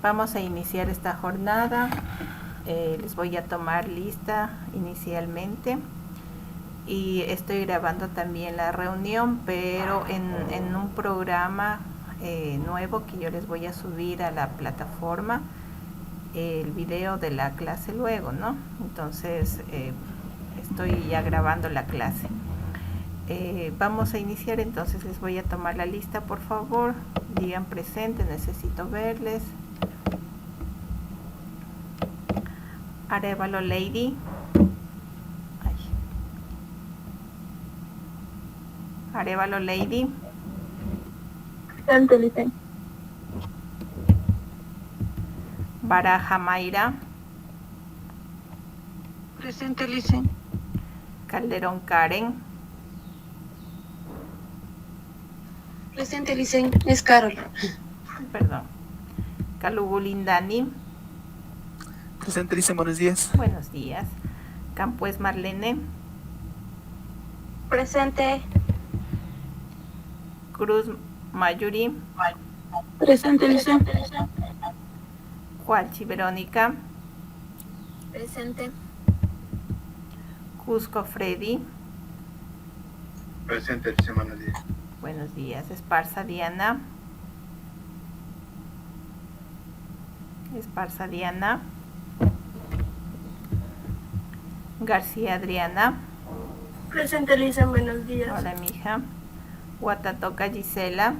Vamos a iniciar esta jornada. Les voy a tomar lista inicialmente y estoy grabando también la reunión, pero en un programa nuevo que yo les voy a subir a la plataforma el video de la clase luego, ¿no? Entonces estoy ya grabando la clase. Vamos a iniciar, entonces les voy a tomar la lista, por favor. Digan presente, necesito verles. Arevalo Lady. Ay. Arevalo Lady. Presente, Licen. Baraja Mayra. Presente, Licen. Calderón Karen. Presente, Licen. Es Carol. Perdón. Calugulindani. Presente, Licen, buenos días. Buenos días. Campues Marlene. Presente. Cruz Mayuri. Presente, Licen. Hualchi Verónica. Presente. Cusco Freddy. Presente, Licen, buenos días. Buenos días. Esparza Diana. Esparza Diana. García Adriana. Presente, Licen. Buenos días. Hola, mija. Guatatoca Gisela.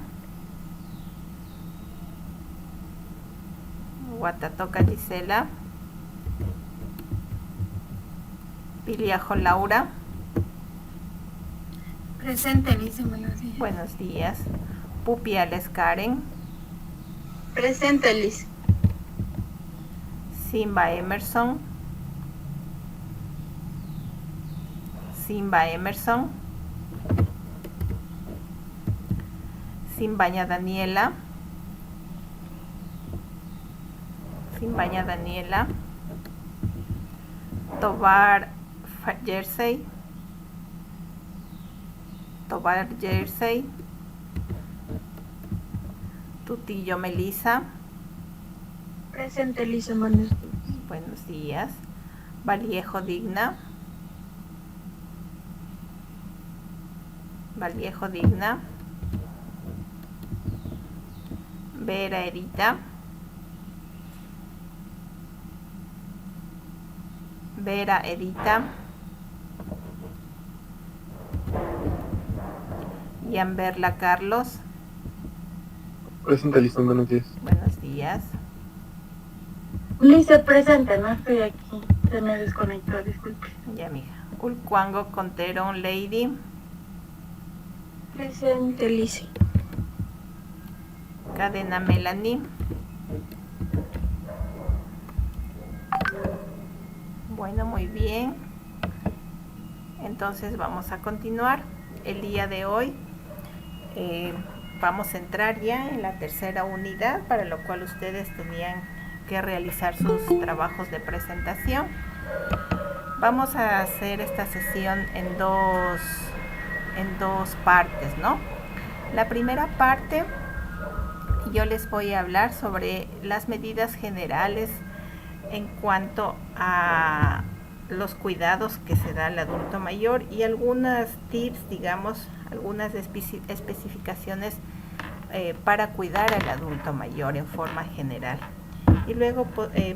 Guatatoca Gisela. Piliajo Laura. Presente, Licen. Buenos días. Buenos días. Pupiales Karen. Presente, Licen. Simba Emerson. Simba Emerson. Simbaña Daniela. Simbaña Daniela. Tobar Jersey. Tobar Jersey. Tutillo Melissa. Presente, Licen. Buenos días. Buenos días. Vallejo Digna. Vallejo Digna. Vera Edita. Vera Edita. Yamberla Carlos. Presente, Licen, buenos días. Buenos días. Licen, presente. No estoy aquí. Se me desconectó, disculpe. Ya, mija. Ulcuango Conterón Lady. Presente, Licen. Cadena Melanie. Bueno, muy bien. Entonces vamos a continuar. El día de hoy vamos a entrar ya en la tercera unidad, para lo cual ustedes tenían que realizar sus trabajos de presentación. Vamos a hacer esta sesión en dos partes, ¿no? La primera parte, yo les voy a hablar sobre las medidas generales en cuanto a los cuidados que se da al adulto mayor y algunas tips, digamos, algunas especificaciones para cuidar al adulto mayor en forma general. Y luego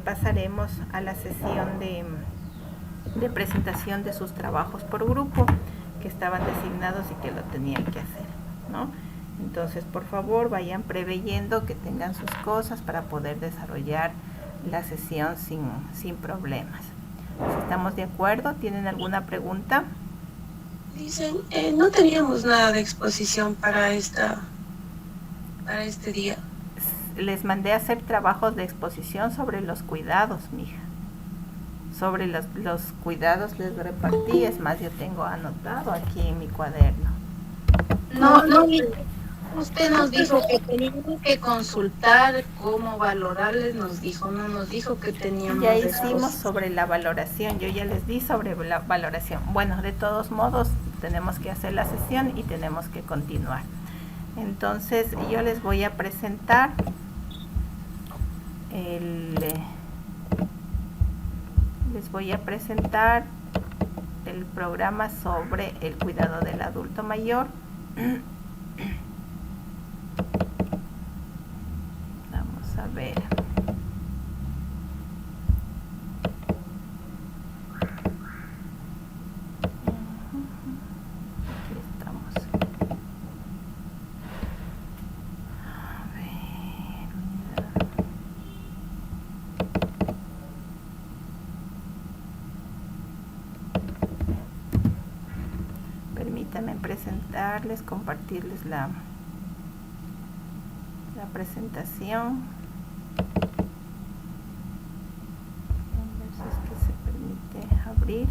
pasaremos a la sesión de presentación de sus trabajos por grupo que estaban designados y que lo tenían que hacer, ¿no? Entonces, por favor, vayan preveyendo que tengan sus cosas para poder desarrollar la sesión sin problemas. Si estamos de acuerdo, ¿tienen alguna pregunta? Dicen, no teníamos nada de exposición para este día. Les mandé a hacer trabajos de exposición sobre los cuidados, mija. Sobre los cuidados les repartí, es más, yo tengo anotado aquí en mi cuaderno. No, usted nos dijo que teníamos que consultar cómo valorarles, nos dijo, no nos dijo que teníamos. Ya hicimos sobre la valoración, yo ya les di sobre la valoración. Bueno, de todos modos, tenemos que hacer la sesión y tenemos que continuar. Entonces, yo les voy a presentar les voy a presentar el programa sobre el cuidado del adulto mayor. Vamos a ver. Aquí estamos. A ver, permítanme presentarles, compartirles la presentación. A ver si es que se permite abrir.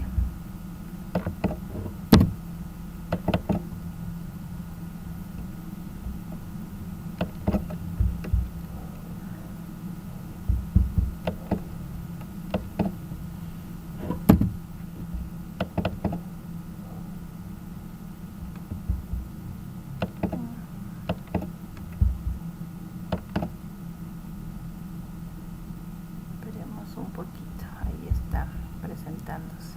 Un poquito, ahí está presentándose.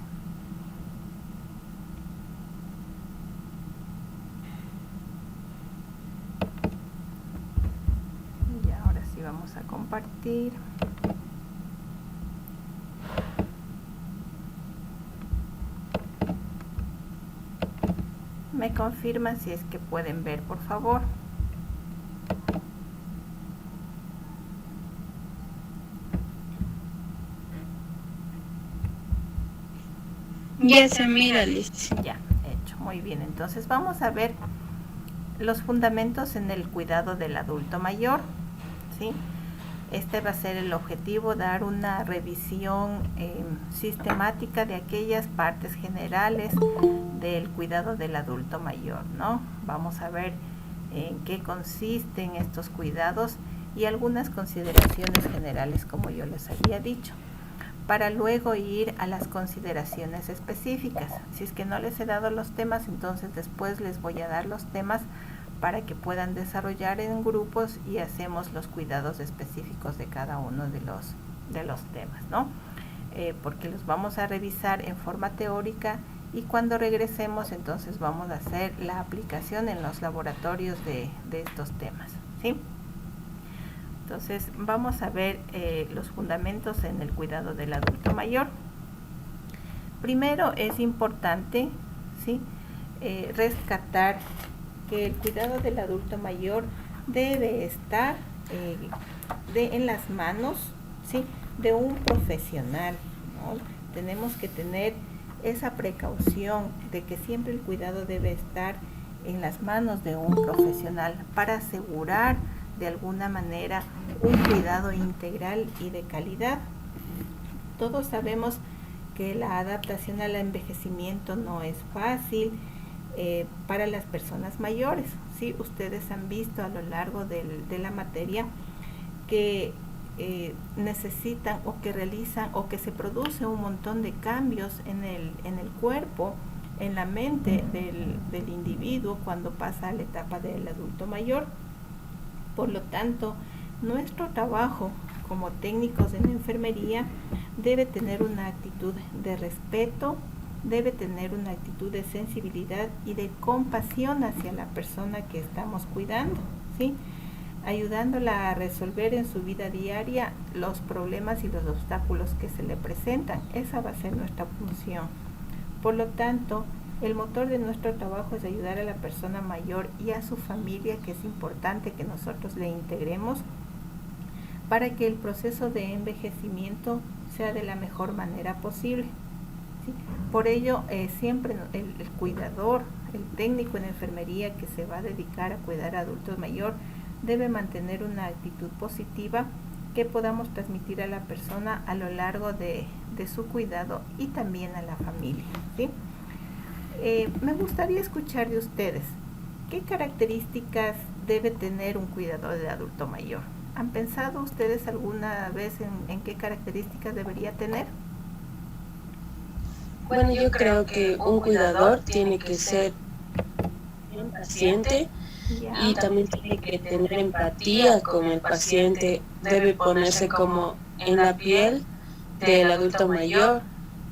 Y ahora sí vamos a compartir. Me confirman si es que pueden ver, por favor. Ya se mira, Liz. Ya, hecho, muy bien. Entonces vamos a ver los fundamentos en el cuidado del adulto mayor, ¿sí? Este va a ser el objetivo, dar una revisión sistemática de aquellas partes generales del cuidado del adulto mayor, ¿no? Vamos a ver en qué consisten estos cuidados y algunas consideraciones generales, como yo les había dicho, para luego ir a las consideraciones específicas. Si es que no les he dado los temas, entonces después les voy a dar los temas para que puedan desarrollar en grupos y hacemos los cuidados específicos de cada uno de los temas, ¿no? Porque los vamos a revisar en forma teórica y cuando regresemos entonces vamos a hacer la aplicación en los laboratorios de estos temas, ¿sí? Entonces vamos a ver los fundamentos en el cuidado del adulto mayor. Primero es importante, ¿sí? Rescatar que el cuidado del adulto mayor debe estar en las manos, ¿sí? De un profesional, ¿no? Tenemos que tener esa precaución de que siempre el cuidado debe estar en las manos de un profesional para asegurar de alguna manera un cuidado integral y de calidad. Todos sabemos que la adaptación al envejecimiento no es fácil para las personas mayores, ¿sí? Ustedes han visto a lo largo de la materia que necesitan o que realizan o que se produce un montón de cambios en el cuerpo, en la mente del individuo cuando pasa a la etapa del adulto mayor. Por lo tanto, nuestro trabajo como técnicos en enfermería debe tener una actitud de respeto, debe tener una actitud de sensibilidad y de compasión hacia la persona que estamos cuidando, ¿sí? Ayudándola a resolver en su vida diaria los problemas y los obstáculos que se le presentan. Esa va a ser nuestra función. Por lo tanto, el motor de nuestro trabajo es ayudar a la persona mayor y a su familia, que es importante que nosotros le integremos para que el proceso de envejecimiento sea de la mejor manera posible, ¿sí? Por ello, siempre el cuidador, el técnico en enfermería que se va a dedicar a cuidar a adultos mayor, debe mantener una actitud positiva que podamos transmitir a la persona a lo largo de su cuidado y también a la familia, ¿sí? Me gustaría escuchar de ustedes, ¿qué características debe tener un cuidador de adulto mayor? ¿Han pensado ustedes alguna vez en qué características debería tener? Bueno, yo creo que un cuidador tiene que ser bien paciente, Ya. y también tiene que tener empatía con el paciente, debe ponerse como en la piel del adulto mayor,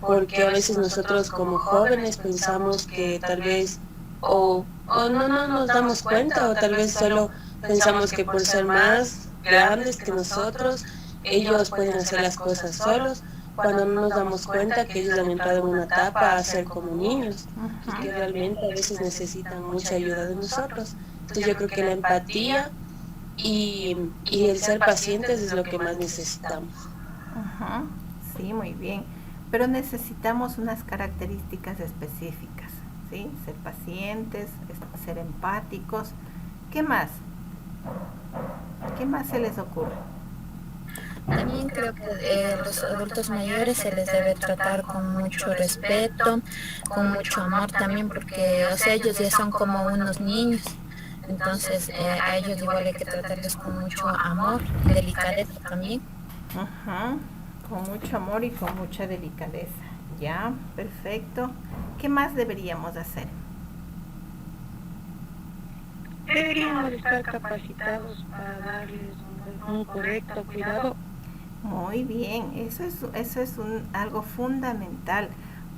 porque a veces nosotros como jóvenes pensamos que tal vez o no nos damos cuenta o tal vez solo pensamos que por ser más grandes que nosotros, ellos pueden hacer las cosas solos, cuando no nos damos cuenta que ellos han entrado en una etapa a ser como niños y que realmente a veces necesitan mucha ayuda de nosotros. Entonces yo creo que la empatía y el ser pacientes es lo que más necesitamos. Ujú. Sí, muy bien. Pero necesitamos unas características específicas, ¿sí? Ser pacientes, ser empáticos. ¿Qué más? ¿Qué más se les ocurre? También creo que los adultos mayores se les debe tratar con mucho respeto, con mucho amor también, porque, o sea, ellos ya son como unos niños. Entonces, a ellos igual hay que tratarles con mucho amor y delicadeza también. Ujú. Con mucho amor y con mucha delicadeza. Ya, perfecto. ¿Qué más deberíamos hacer? Deberíamos estar capacitados para darles un correcto cuidado. Muy bien, eso es algo fundamental,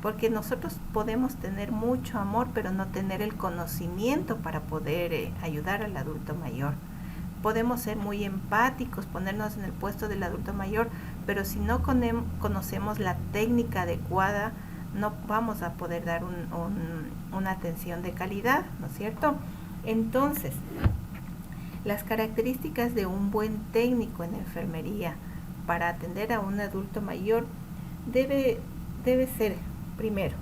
porque nosotros podemos tener mucho amor, pero no tener el conocimiento para poder ayudar al adulto mayor. Podemos ser muy empáticos, ponernos en el puesto del adulto mayor, pero si no conocemos la técnica adecuada, no vamos a poder dar una atención de calidad, ¿no es cierto? Entonces, las características de un buen técnico en enfermería para atender a un adulto mayor debe ser, primero,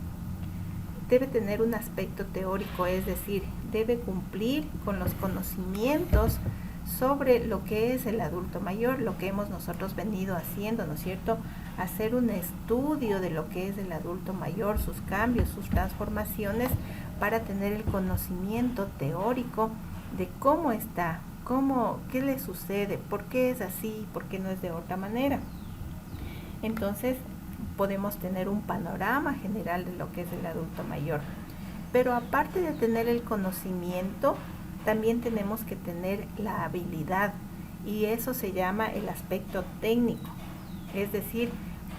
debe tener un aspecto teórico, es decir, debe cumplir con los conocimientos sobre lo que es el adulto mayor, lo que hemos nosotros venido haciendo, ¿no es cierto? Hacer un estudio de lo que es el adulto mayor, sus cambios, sus transformaciones, para tener el conocimiento teórico de cómo está, qué le sucede, por qué es así, por qué no es de otra manera. Entonces, podemos tener un panorama general de lo que es el adulto mayor. Pero aparte de tener el conocimiento, también tenemos que tener la habilidad, y eso se llama el aspecto técnico, es decir,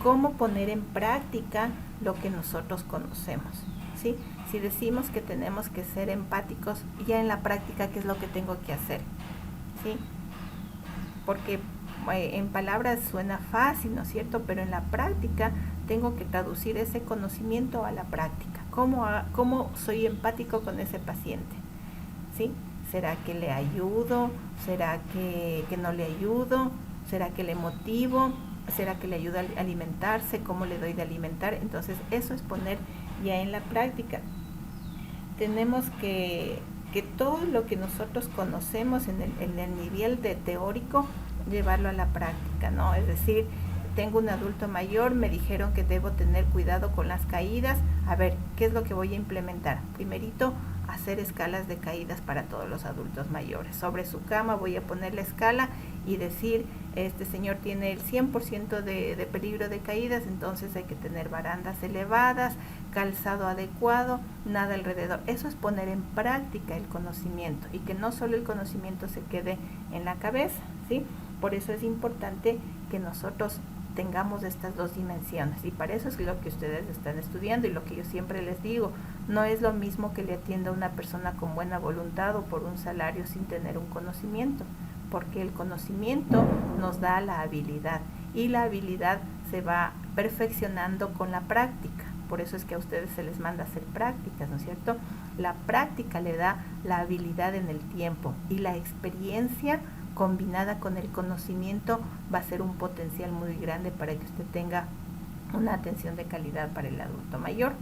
cómo poner en práctica lo que nosotros conocemos, ¿sí? Si decimos que tenemos que ser empáticos, ya en la práctica, ¿qué es lo que tengo que hacer? ¿Sí? Porque en palabras suena fácil, ¿no es cierto? Pero en la práctica tengo que traducir ese conocimiento a la práctica. ¿Cómo soy empático con ese paciente? ¿Sí? ¿Será que le ayudo? ¿Será que no le ayudo? ¿Será que le motivo? ¿Será que le ayudo a alimentarse? ¿Cómo le doy de alimentar? Entonces, eso es poner ya en la práctica. Tenemos que todo lo que nosotros conocemos en el nivel de teórico, llevarlo a la práctica, ¿no? Es decir, tengo un adulto mayor, me dijeron que debo tener cuidado con las caídas. A ver, ¿qué es lo que voy a implementar? Primerito, hacer escalas de caídas para todos los adultos mayores. Sobre su cama voy a poner la escala y decir, este señor tiene el 100% de peligro de caídas, entonces hay que tener barandas elevadas, calzado adecuado, nada alrededor. Eso es poner en práctica el conocimiento, y que no solo el conocimiento se quede en la cabeza, ¿sí? Por eso es importante que nosotros tengamos estas dos dimensiones, y para eso es lo que ustedes están estudiando, y lo que yo siempre les digo, no es lo mismo que le atienda a una persona con buena voluntad o por un salario sin tener un conocimiento, porque el conocimiento nos da la habilidad, y la habilidad se va perfeccionando con la práctica. Por eso es que a ustedes se les manda a hacer prácticas, ¿no es cierto? La práctica le da la habilidad en el tiempo, y la experiencia combinada con el conocimiento va a ser un potencial muy grande para que usted tenga una atención de calidad para el adulto mayor.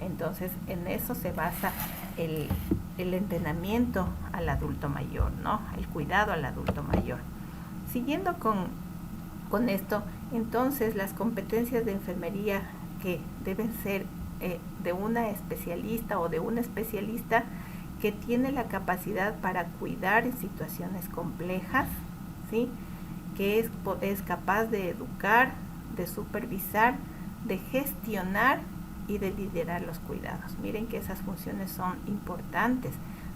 Entonces, en eso se basa el entrenamiento al adulto mayor, ¿no? El cuidado al adulto mayor. Siguiendo con esto, entonces las competencias de enfermería que deben ser de una especialista o de un especialista que tiene la capacidad para cuidar en situaciones complejas, ¿sí? Que es capaz de educar, de supervisar, de gestionar y de liderar los cuidados. Miren que esas funciones son importantes.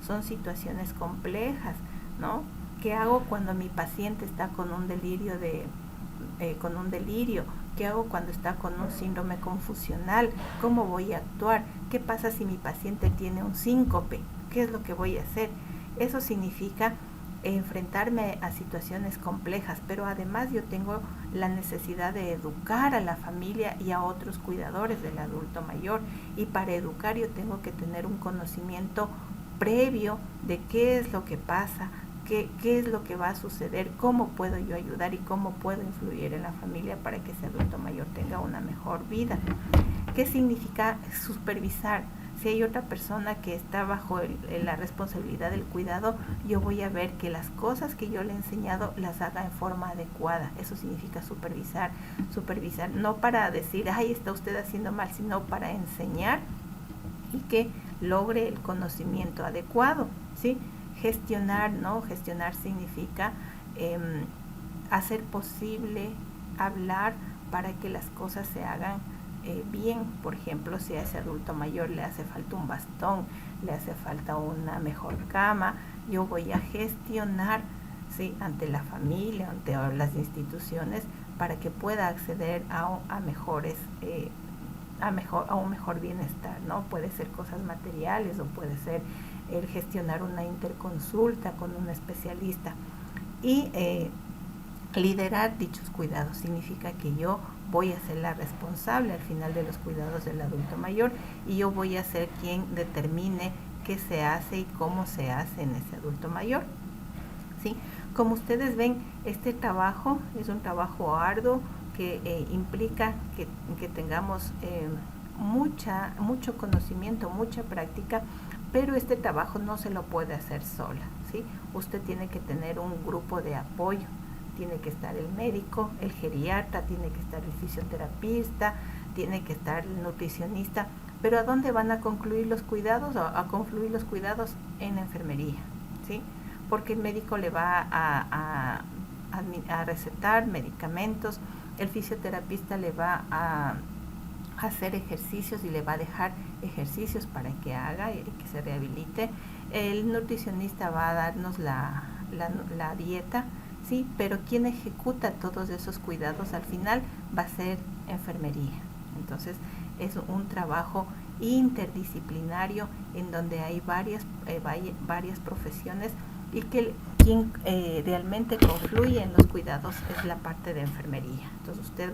son situaciones complejas, ¿no? ¿Qué hago cuando mi paciente está con un delirio con un delirio? ¿Qué hago cuando está con un síndrome confusional? ¿Cómo voy a actuar? ¿Qué pasa si mi paciente tiene un síncope? ¿Qué es lo que voy a hacer? Eso significa enfrentarme a situaciones complejas, pero además yo tengo la necesidad de educar a la familia y a otros cuidadores del adulto mayor, y para educar yo tengo que tener un conocimiento previo de qué es lo que pasa, qué es lo que va a suceder, cómo puedo yo ayudar y cómo puedo influir en la familia para que ese adulto mayor tenga una mejor vida. ¿Qué significa supervisar? Si hay otra persona que está bajo la responsabilidad del cuidado, yo voy a ver que las cosas que yo le he enseñado las haga en forma adecuada. Eso significa supervisar, no para decir, ay, está usted haciendo mal, sino para enseñar y que logre el conocimiento adecuado, ¿sí? Gestionar, ¿no? Gestionar significa hacer posible hablar para que las cosas se hagan bien. Por ejemplo, si a ese adulto mayor le hace falta un bastón, le hace falta una mejor cama, yo voy a gestionar, ¿sí?, ante la familia, ante las instituciones, para que pueda acceder a un mejor bienestar, ¿no? Puede ser cosas materiales o puede ser el gestionar una interconsulta con un especialista. Y liderar dichos cuidados significa que yo voy a ser la responsable al final de los cuidados del adulto mayor, y yo voy a ser quien determine qué se hace y cómo se hace en ese adulto mayor, ¿sí? Como ustedes ven, este trabajo es un trabajo arduo que implica que tengamos mucho conocimiento, mucha práctica, pero este trabajo no se lo puede hacer sola, ¿sí? Usted tiene que tener un grupo de apoyo. Tiene que estar el médico, el geriatra, tiene que estar el fisioterapista, tiene que estar el nutricionista. Pero ¿a dónde van a concluir los cuidados? A confluir los cuidados en la enfermería, ¿sí? Porque el médico le va a recetar medicamentos, el fisioterapista le va a hacer ejercicios y le va a dejar ejercicios para que haga y que se rehabilite. El nutricionista va a darnos la dieta, sí, pero quien ejecuta todos esos cuidados al final va a ser enfermería. Entonces es un trabajo interdisciplinario en donde hay varias profesiones, y que quien realmente confluye en los cuidados es la parte de enfermería. Entonces usted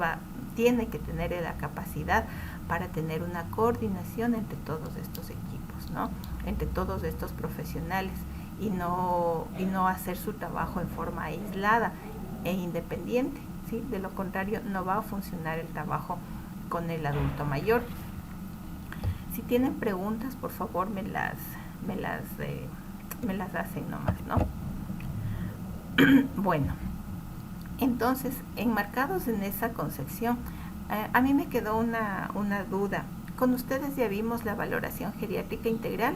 tiene que tener la capacidad para tener una coordinación entre todos estos equipos, ¿no? Entre todos estos profesionales, y no hacer su trabajo en forma aislada e independiente, ¿sí? De lo contrario, no va a funcionar el trabajo con el adulto mayor. Si tienen preguntas, por favor me las hacen nomás, ¿no? Bueno, entonces, enmarcados en esa concepción, a mí me quedó una duda. ¿Con ustedes ya vimos la valoración geriátrica integral?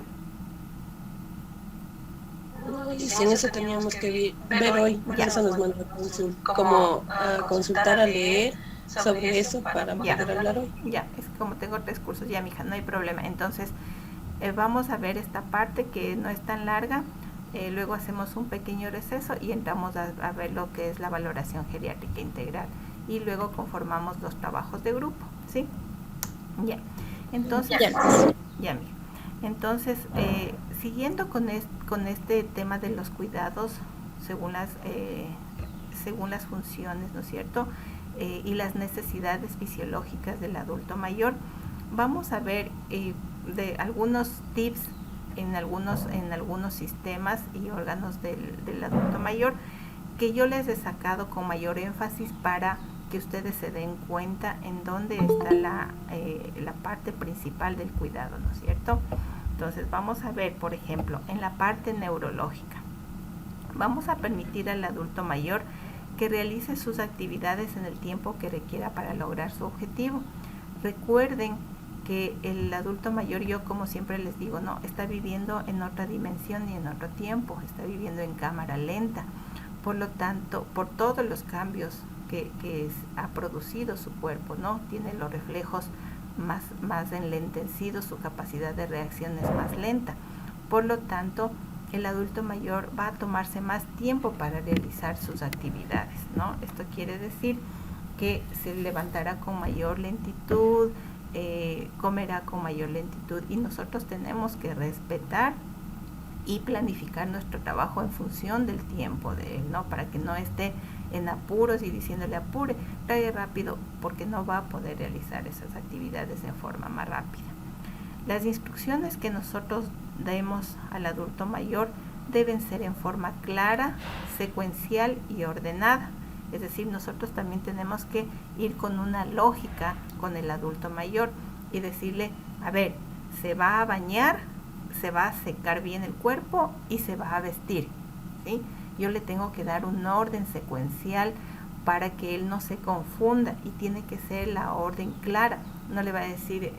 Sí, en eso teníamos que ver hoy, porque eso nos mandó a consultar, a leer sobre eso para poder hablar hoy. Ya, es como tengo 3 cursos, ya, mija, no hay problema. Entonces, vamos a ver esta parte que no es tan larga, luego hacemos un pequeño receso y entramos a ver lo que es la valoración geriátrica integral, y luego conformamos los trabajos de grupo, ¿sí? Ya, entonces, ya, mija. Entonces, siguiendo con este tema de los cuidados según las funciones, ¿no es cierto? Y las necesidades fisiológicas del adulto mayor, vamos a ver de algunos tips en algunos sistemas y órganos del adulto mayor, que yo les he sacado con mayor énfasis para que ustedes se den cuenta en dónde está la parte principal del cuidado, ¿no es cierto? Entonces vamos a ver, por ejemplo, en la parte neurológica. Vamos a permitir al adulto mayor que realice sus actividades en el tiempo que requiera para lograr su objetivo. Recuerden que el adulto mayor, yo como siempre les digo, no, está viviendo en otra dimensión y en otro tiempo, está viviendo en cámara lenta. Por lo tanto, por todos los cambios que ha producido su cuerpo, ¿no? Tiene los reflejos más enlentecidos, su capacidad de reacción es más lenta. Por lo tanto, el adulto mayor va a tomarse más tiempo para realizar sus actividades, ¿no? Esto quiere decir que se levantará con mayor lentitud, comerá con mayor lentitud, y nosotros tenemos que respetar y planificar nuestro trabajo en función del tiempo de él, ¿no? Para que no esté en apuros y diciéndole apure, trae rápido, porque no va a poder realizar esas actividades de forma más rápida. Las instrucciones que nosotros demos al adulto mayor deben ser en forma clara, secuencial y ordenada. Es decir, nosotros también tenemos que ir con una lógica con el adulto mayor y decirle, a ver, se va a bañar, se va a secar bien el cuerpo y se va a vestir, ¿sí? Yo le tengo que dar un orden secuencial para que él no se confunda, y tiene que ser la orden clara. No le va a decir,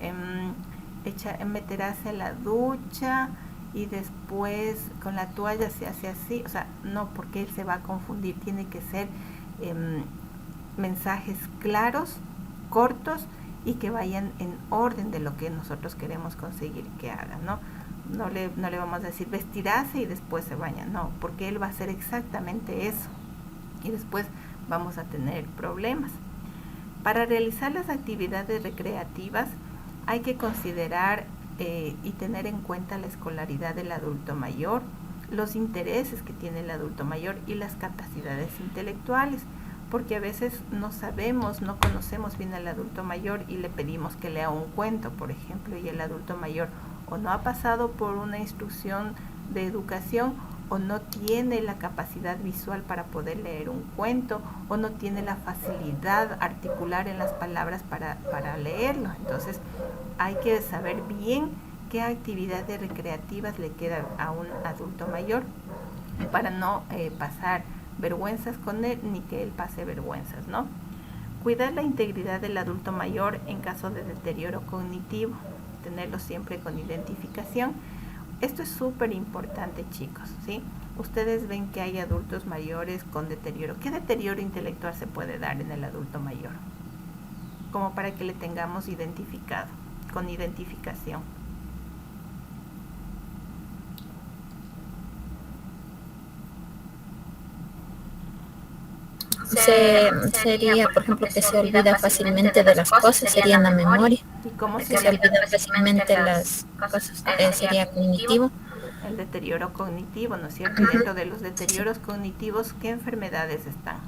meterás a la ducha y después con la toalla se hace así, o sea, no, porque él se va a confundir. Tiene que ser mensajes claros, cortos, y que vayan en orden de lo que nosotros queremos conseguir que haga, ¿no? No le vamos a decir vestirase y después se baña, no, porque él va a hacer exactamente eso y después vamos a tener problemas. Para realizar las actividades recreativas hay que considerar y tener en cuenta la escolaridad del adulto mayor, los intereses que tiene el adulto mayor y las capacidades intelectuales, porque a veces no sabemos, no conocemos bien al adulto mayor y le pedimos que lea un cuento, por ejemplo, y el adulto mayor o no ha pasado por una instrucción de educación, o no tiene la capacidad visual para poder leer un cuento, o no tiene la facilidad articular en las palabras para leerlo. Entonces hay que saber bien qué actividades recreativas le quedan a un adulto mayor para no pasar vergüenzas con él, ni que él pase vergüenzas, ¿no? Cuidar la integridad del adulto mayor en caso de deterioro cognitivo, tenerlo siempre con identificación. Esto es súper importante, chicos, ¿sí? Ustedes ven que hay adultos mayores con deterioro. ¿Qué deterioro intelectual se puede dar en el adulto mayor? Como para que le tengamos identificado, con identificación. Sería, por ejemplo, que se olvida fácilmente de las cosas, sería en la memoria. ¿Y cómo Que se olvida fácilmente las cosas, sería cognitivo. El deterioro cognitivo, ¿no es cierto? Dentro de los deterioros cognitivos, ¿qué enfermedades están?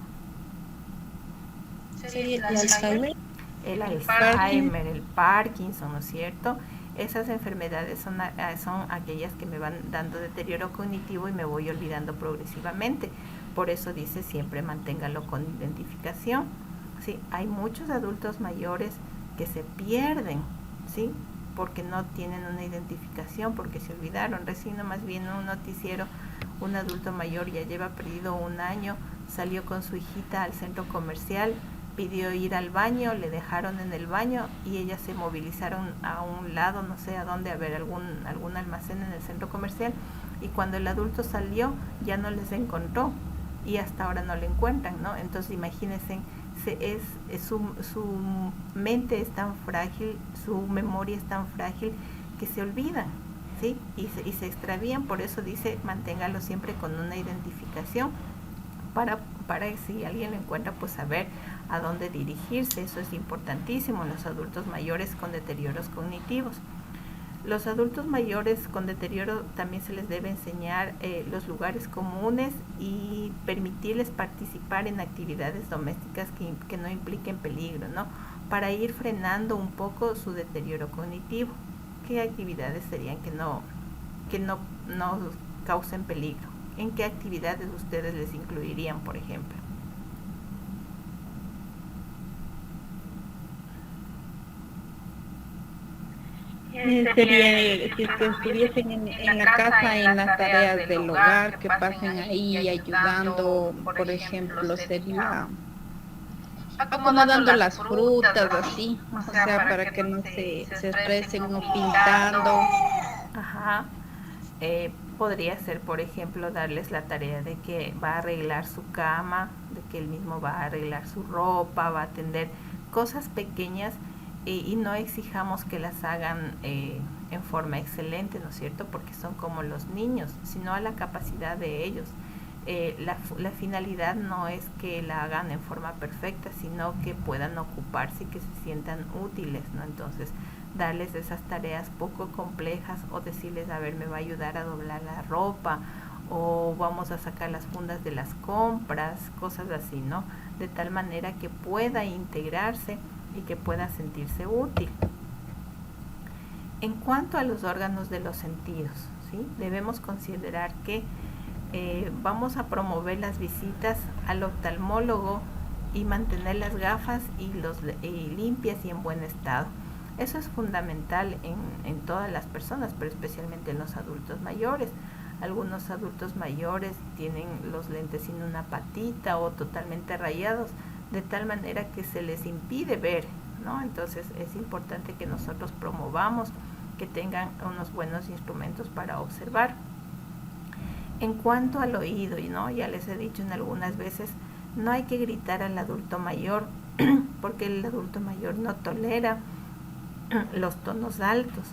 ¿Sería el Alzheimer? El Alzheimer, el Parkinson, ¿no es cierto? Esas enfermedades son aquellas que me van dando deterioro cognitivo y me voy olvidando progresivamente. Por eso dice siempre manténgalo con identificación. Sí, hay muchos adultos mayores que se pierden, ¿sí? Porque no tienen una identificación, porque se olvidaron. Recién más bien un noticiero, un adulto mayor ya lleva perdido 1 año, salió con su hijita al centro comercial, pidió ir al baño, le dejaron en el baño y ellas se movilizaron a un lado, no sé a dónde, a ver algún almacén en el centro comercial, y cuando el adulto salió ya no les encontró y hasta ahora no le encuentran, ¿no? Entonces imagínense, su mente es tan frágil, su memoria es tan frágil que se olvidan, ¿sí? Y se extravían. Por eso dice manténgalo siempre con una identificación para si alguien lo encuentra, pues saber a dónde dirigirse. Eso es importantísimo en los adultos mayores con deterioros cognitivos. Los adultos mayores con deterioro también se les debe enseñar los lugares comunes y permitirles participar en actividades domésticas que no impliquen peligro, ¿no? Para ir frenando un poco su deterioro cognitivo. ¿Qué actividades serían que no causen peligro? ¿En qué actividades ustedes les incluirían, por ejemplo? Sería si es que estuviesen en la casa, en las tareas del hogar, que pasen ahí ayudando, por ejemplo, sería acomodando las frutas, así, o sea, para que no se estresen, o pintando. Ajá. Podría ser, por ejemplo, darles la tarea de que va a arreglar su cama, de que él mismo va a arreglar su ropa, va a atender cosas pequeñas, y no exijamos que las hagan en forma excelente, ¿no es cierto? Porque son como los niños, sino a la capacidad de ellos. La finalidad no es que la hagan en forma perfecta, sino que puedan ocuparse y que se sientan útiles, ¿no? Entonces, darles esas tareas poco complejas o decirles, a ver, me va a ayudar a doblar la ropa o vamos a sacar las fundas de las compras, cosas así, ¿no? De tal manera que pueda integrarse y que pueda sentirse útil. En cuanto a los órganos de los sentidos, ¿sí? Debemos considerar que vamos a promover las visitas al oftalmólogo y mantener las gafas y limpias y en buen estado. Eso es fundamental en todas las personas, pero especialmente en los adultos mayores. Algunos adultos mayores tienen los lentes sin una patita o totalmente rayados, de tal manera que se les impide ver, ¿no? Entonces es importante que nosotros promovamos que tengan unos buenos instrumentos para observar. En cuanto al oído, ¿no? Ya les he dicho en algunas veces, no hay que gritar al adulto mayor porque el adulto mayor no tolera los tonos altos.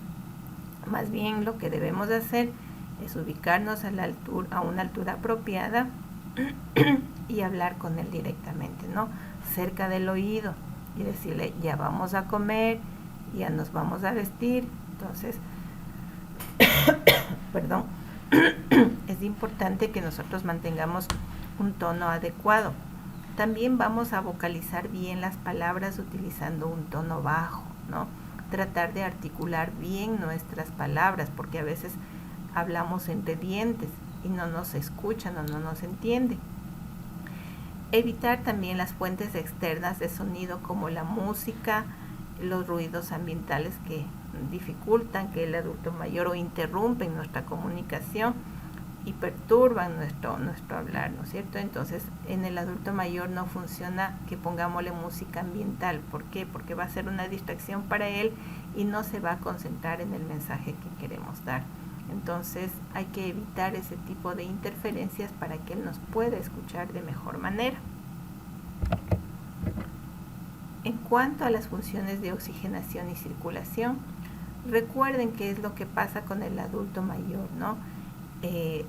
Más bien lo que debemos hacer es ubicarnos a una altura apropiada y hablar con él directamente, ¿no? Cerca del oído y decirle, ya vamos a comer, ya nos vamos a vestir. Entonces, perdón, es importante que nosotros mantengamos un tono adecuado. También vamos a vocalizar bien las palabras utilizando un tono bajo, ¿no? Tratar de articular bien nuestras palabras, porque a veces hablamos entre dientes y no nos escuchan o no nos entienden. Evitar también las fuentes externas de sonido como la música, los ruidos ambientales que dificultan que el adulto mayor o interrumpen nuestra comunicación y perturban nuestro hablar, ¿no es cierto? Entonces, en el adulto mayor no funciona que pongámosle música ambiental. ¿Por qué? Porque va a ser una distracción para él y no se va a concentrar en el mensaje que queremos dar. Entonces, hay que evitar ese tipo de interferencias para que él nos pueda escuchar de mejor manera. En cuanto a las funciones de oxigenación y circulación, recuerden qué es lo que pasa con el adulto mayor, ¿no?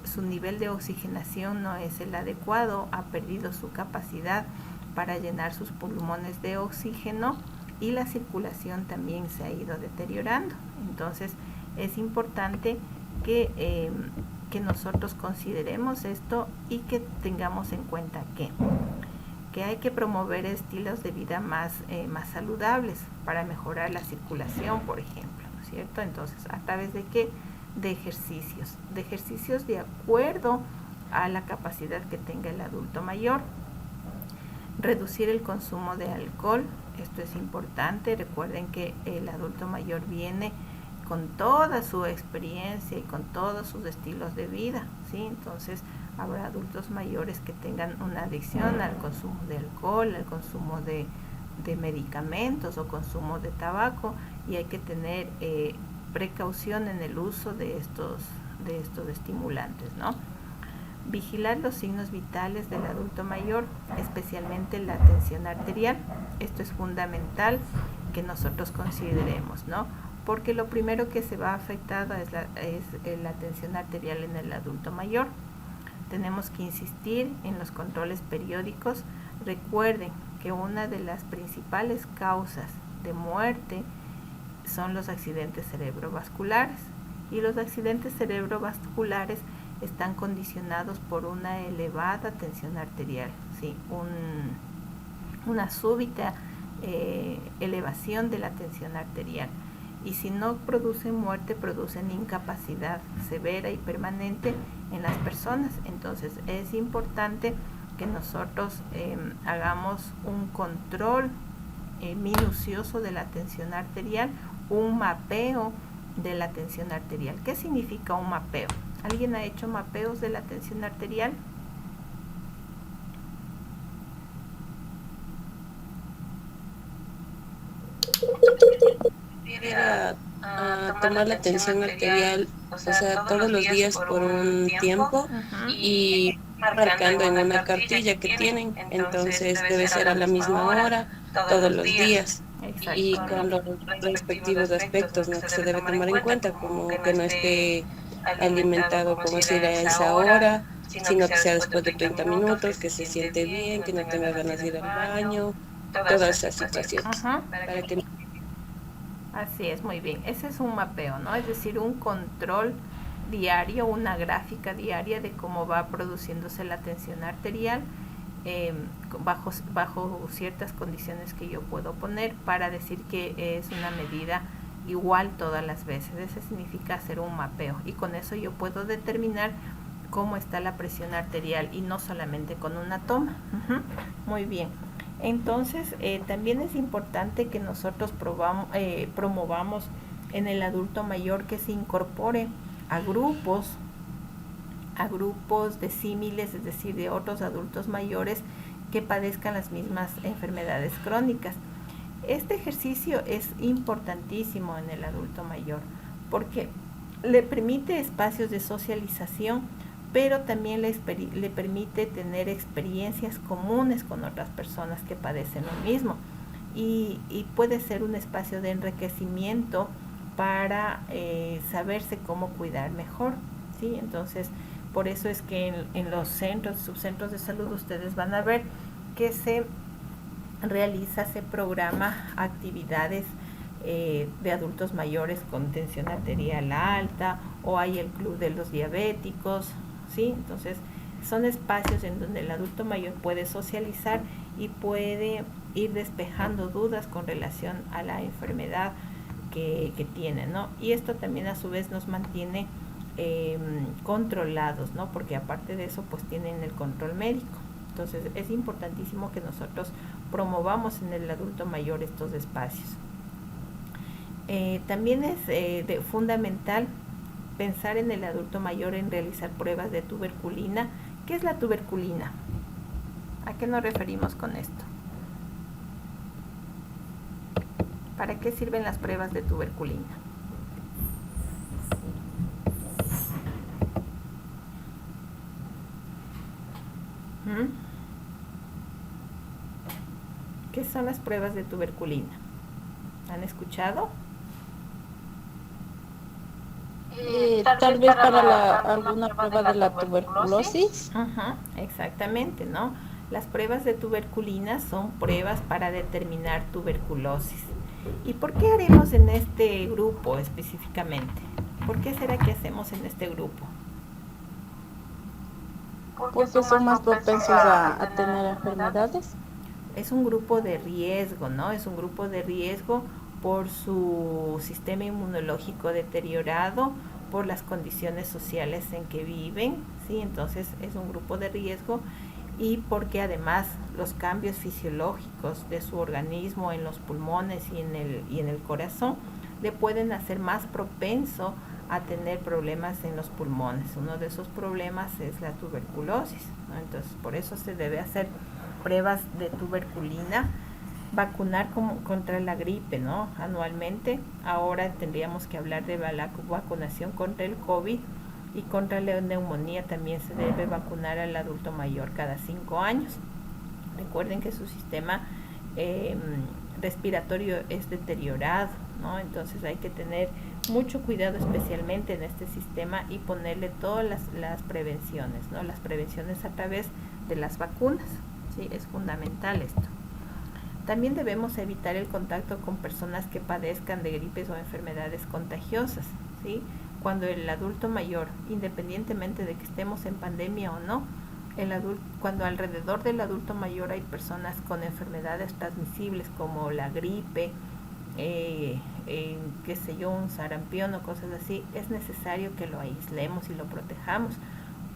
Su nivel de oxigenación no es el adecuado, ha perdido su capacidad para llenar sus pulmones de oxígeno y la circulación también se ha ido deteriorando. Entonces es importante que nosotros consideremos esto y que tengamos en cuenta que hay que promover estilos de vida más saludables para mejorar la circulación, por ejemplo, ¿no es cierto? Entonces, ¿a través de qué? De ejercicios de acuerdo a la capacidad que tenga el adulto mayor. Reducir el consumo de alcohol, esto es importante. Recuerden que el adulto mayor viene con toda su experiencia y con todos sus estilos de vida, ¿sí? Entonces habrá adultos mayores que tengan una adicción al consumo de alcohol, al consumo de medicamentos o consumo de tabaco, y hay que tener precaución en el uso de estos estimulantes, ¿no? Vigilar los signos vitales del adulto mayor, especialmente la tensión arterial. Esto es fundamental que nosotros consideremos, ¿no? Porque lo primero que se va afectada es la tensión arterial en el adulto mayor. Tenemos que insistir en los controles periódicos. Recuerden que una de las principales causas de muerte son los accidentes cerebrovasculares, y los accidentes cerebrovasculares están condicionados por una elevada tensión arterial, ¿sí? Una súbita elevación de la tensión arterial, y si no producen muerte, producen incapacidad severa y permanente en las personas. Entonces es importante que nosotros hagamos un control minucioso de la tensión arterial, un mapeo de la tensión arterial. ¿Qué significa un mapeo? ¿Alguien ha hecho mapeos de la tensión arterial? A tomar la tensión arterial, o sea, todos los días por un tiempo, y marcando en una cartilla que tienen. Entonces debe ser a la misma hora todos los días. y Exacto. con los respectivos aspectos, ¿no?, que se debe tomar en cuenta, como que no esté alimentado, como decir, a esa hora, sino que sea después de 30 minutos, que se siente bien, que no tenga ganas de ir al baño, todas esas situaciones, Ajá. para que Así es, muy bien. Ese es un mapeo, ¿no? Es decir, un control diario, una gráfica diaria de cómo va produciéndose la tensión arterial eh, bajo ciertas condiciones que yo puedo poner para decir que es una medida igual todas las veces. Eso significa hacer un mapeo y con eso yo puedo determinar cómo está la presión arterial y no solamente con una toma. Muy bien. Entonces, también es importante que nosotros promovamos en el adulto mayor que se incorpore a grupos de símiles, es decir, de otros adultos mayores que padezcan las mismas enfermedades crónicas. Este ejercicio es importantísimo en el adulto mayor porque le permite espacios de socialización, pero también le permite tener experiencias comunes con otras personas que padecen lo mismo y puede ser un espacio de enriquecimiento para saberse cómo cuidar mejor, ¿sí? Entonces, por eso es que en los subcentros de salud ustedes van a ver que se programa actividades de adultos mayores con tensión arterial alta, o hay el club de los diabéticos, ¿sí? Entonces son espacios en donde el adulto mayor puede socializar y puede ir despejando dudas con relación a la enfermedad que tiene, ¿no? Y esto también a su vez nos mantiene controlados, ¿no? Porque aparte de eso pues tienen el control médico. Entonces es importantísimo que nosotros promovamos en el adulto mayor estos espacios. También es fundamental pensar en el adulto mayor en realizar pruebas de tuberculina. ¿Qué es la tuberculina? ¿A qué nos referimos con esto? ¿Para qué sirven las pruebas de tuberculina? ¿Qué son las pruebas de tuberculina? ¿Han escuchado? Tal vez para alguna prueba de la tuberculosis. Ajá, exactamente, ¿no? Las pruebas de tuberculina son pruebas para determinar tuberculosis. ¿Y por qué haremos en este grupo específicamente? ¿Por qué será que hacemos en este grupo? Porque son más propensos a tener enfermedades. Es un grupo de riesgo, ¿no? Es un grupo de riesgo por su sistema inmunológico deteriorado, por las condiciones sociales en que viven, ¿sí? Entonces es un grupo de riesgo y porque además los cambios fisiológicos de su organismo en los pulmones y en el corazón le pueden hacer más propenso a tener problemas en los pulmones. Uno de esos problemas es la tuberculosis, ¿no? Entonces por eso se debe hacer pruebas de tuberculina, vacunar contra la gripe, ¿no? Anualmente. Ahora tendríamos que hablar de la vacunación contra el COVID y contra la neumonía. También se debe vacunar al adulto mayor cada 5 años. Recuerden que su sistema respiratorio es deteriorado, ¿no? Entonces hay que tener mucho cuidado especialmente en este sistema y ponerle todas las prevenciones, ¿no? Las prevenciones a través de las vacunas, ¿sí? Es fundamental esto. También debemos evitar el contacto con personas que padezcan de gripes o enfermedades contagiosas, ¿sí? Cuando el adulto mayor, independientemente de que estemos en pandemia o no, cuando alrededor del adulto mayor hay personas con enfermedades transmisibles como la gripe, qué sé yo, un sarampión o cosas así, es necesario que lo aislemos y lo protejamos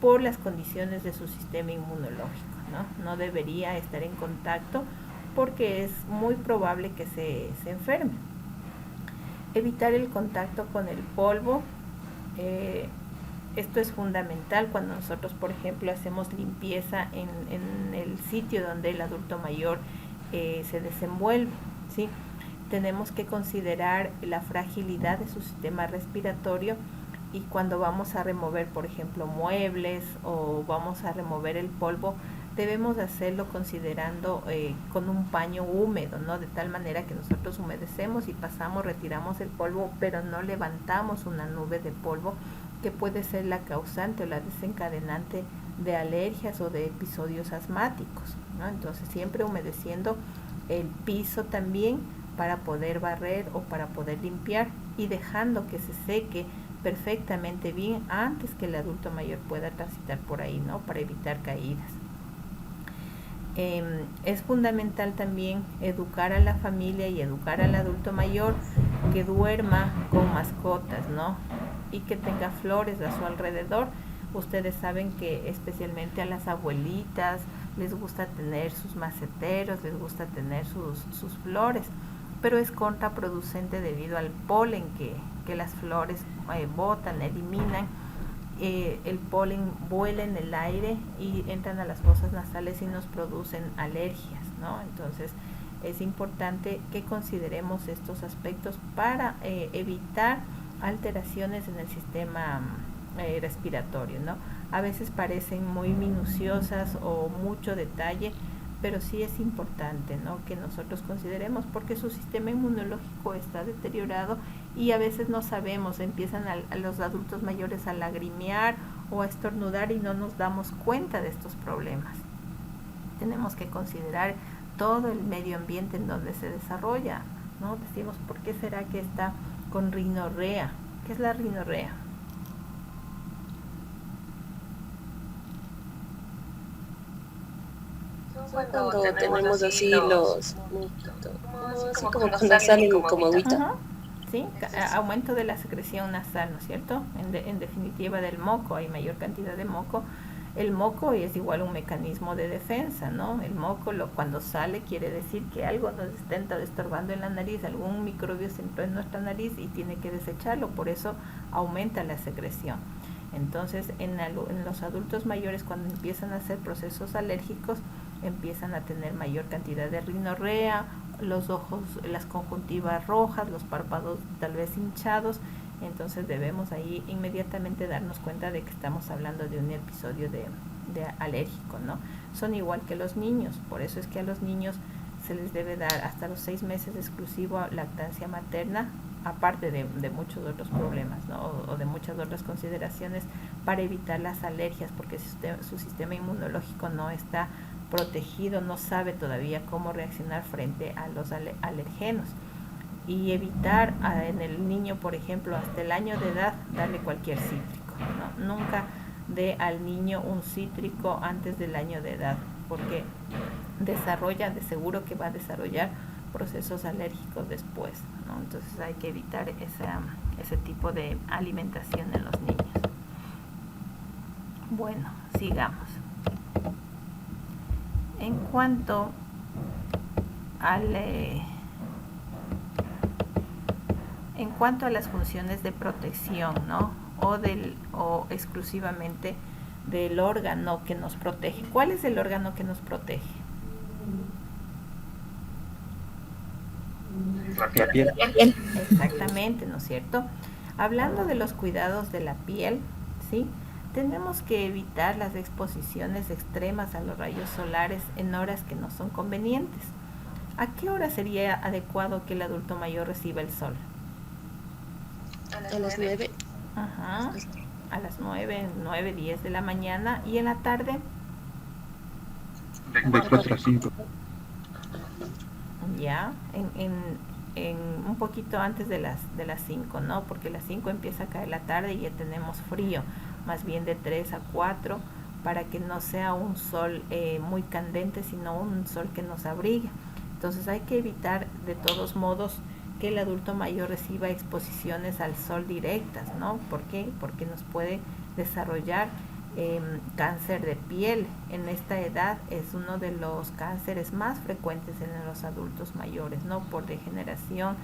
por las condiciones de su sistema inmunológico, ¿no? No debería estar en contacto porque es muy probable que se enferme. Evitar el contacto con el polvo. Esto es fundamental cuando nosotros, por ejemplo, hacemos limpieza en el sitio donde el adulto mayor se desenvuelve, ¿sí? Tenemos que considerar la fragilidad de su sistema respiratorio y cuando vamos a remover, por ejemplo, muebles o vamos a remover el polvo, debemos hacerlo considerando con un paño húmedo, ¿no? De tal manera que nosotros humedecemos y pasamos, retiramos el polvo, pero no levantamos una nube de polvo que puede ser la causante o la desencadenante de alergias o de episodios asmáticos, ¿no? Entonces siempre humedeciendo el piso también para poder barrer o para poder limpiar y dejando que se seque perfectamente bien antes que el adulto mayor pueda transitar por ahí, ¿no? Para evitar caídas. Es fundamental también educar a la familia y educar al adulto mayor que duerma con mascotas, ¿no? Y que tenga flores a su alrededor. Ustedes saben que especialmente a las abuelitas les gusta tener sus maceteros, les gusta tener sus flores, pero es contraproducente debido al polen que las flores botan, eliminan. El polen vuela en el aire y entran a las fosas nasales y nos producen alergias, ¿no? Entonces es importante que consideremos estos aspectos para evitar alteraciones en el sistema respiratorio, ¿no? A veces parecen muy minuciosas o mucho detalle, pero sí es importante, ¿no? Que nosotros consideremos porque su sistema inmunológico está deteriorado y a veces no sabemos, empiezan a los adultos mayores a lagrimear o a estornudar y no nos damos cuenta de estos problemas. Tenemos que considerar todo el medio ambiente en donde se desarrolla, ¿no? Decimos, ¿por qué será que está con rinorrea? ¿Qué es la rinorrea? Cuando tenemos así los así como cuando salen como agüita. Sí, aumento de la secreción nasal, ¿no es cierto? En definitiva del moco, hay mayor cantidad de moco. El moco es igual un mecanismo de defensa, ¿no? El moco cuando sale quiere decir que algo nos está estorbando en la nariz, algún microbio se entró en nuestra nariz y tiene que desecharlo, por eso aumenta la secreción. Entonces en los adultos mayores cuando empiezan a hacer procesos alérgicos empiezan a tener mayor cantidad de rinorrea, los ojos, las conjuntivas rojas, los párpados tal vez hinchados. Entonces debemos ahí inmediatamente darnos cuenta de que estamos hablando de un episodio de alérgico, ¿no? Son igual que los niños, por eso es que a los niños se les debe dar hasta los 6 meses exclusivo lactancia materna, aparte de muchos otros problemas, ¿no? O de muchas otras consideraciones para evitar las alergias, porque su sistema inmunológico no está protegido, no sabe todavía cómo reaccionar frente a los alergenos. Y evitar en el niño, por ejemplo, hasta el año de edad, darle cualquier cítrico, ¿no? Nunca dé al niño un cítrico antes del año de edad, porque de seguro que va a desarrollar procesos alérgicos después, ¿no? Entonces hay que evitar ese tipo de alimentación en los niños. Bueno, sigamos. En cuanto a las funciones de protección, ¿no? O exclusivamente del órgano que nos protege. ¿Cuál es el órgano que nos protege? La piel. Exactamente, ¿no es cierto? Hablando de los cuidados de la piel, ¿sí? Tenemos que evitar las exposiciones extremas a los rayos solares en horas que no son convenientes. ¿A qué hora sería adecuado que el adulto mayor reciba el sol? A las 9. Ajá, a las 9, 10 de la mañana. ¿Y en la tarde? De 4 a 5. Ya, en un poquito antes de las 5, ¿no? Porque las 5 empieza a caer la tarde y ya tenemos frío, más bien de 3 a 4, para que no sea un sol muy candente, sino un sol que nos abrigue. Entonces hay que evitar de todos modos que el adulto mayor reciba exposiciones al sol directas, ¿no? ¿Por qué? Porque nos puede desarrollar cáncer de piel. En esta edad es uno de los cánceres más frecuentes en los adultos mayores, ¿no? Por degeneración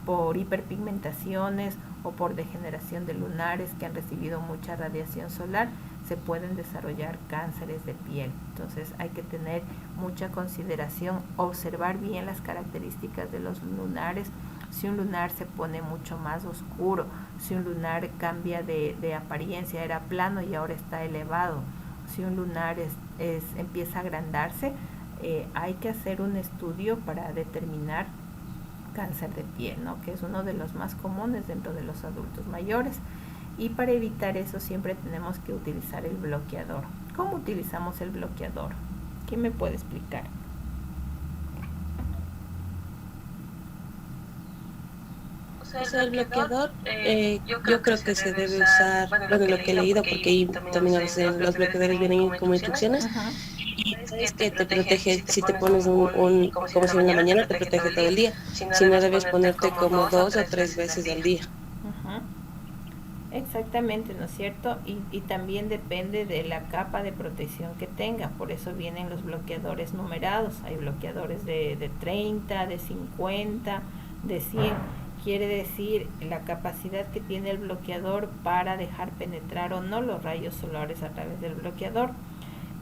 por hiperpigmentaciones o por degeneración de lunares que han recibido mucha radiación solar, se pueden desarrollar cánceres de piel. Entonces hay que tener mucha consideración, observar bien las características de los lunares. Si un lunar se pone mucho más oscuro, si un lunar cambia de apariencia, era plano y ahora está elevado, si un lunar empieza a agrandarse, hay que hacer un estudio para determinar cáncer de piel, ¿no? Que es uno de los más comunes dentro de los adultos mayores. Y para evitar eso siempre tenemos que utilizar el bloqueador. ¿Cómo utilizamos el bloqueador? ¿Quién me puede explicar? O sea, el bloqueador, yo creo que se debe usar, bueno, lo que he leído, porque ahí también a veces los bloqueadores vienen como instrucciones, Ajá. y es que te protege, si te pones como si en la mañana, te protege todo el día, si no debes ponerte como 2 o 3 veces al día. Ajá. Exactamente, ¿no es cierto? Y también depende de la capa de protección que tenga, por eso vienen los bloqueadores numerados, hay bloqueadores de 30, de 50, de 100. Quiere decir la capacidad que tiene el bloqueador para dejar penetrar o no los rayos solares a través del bloqueador.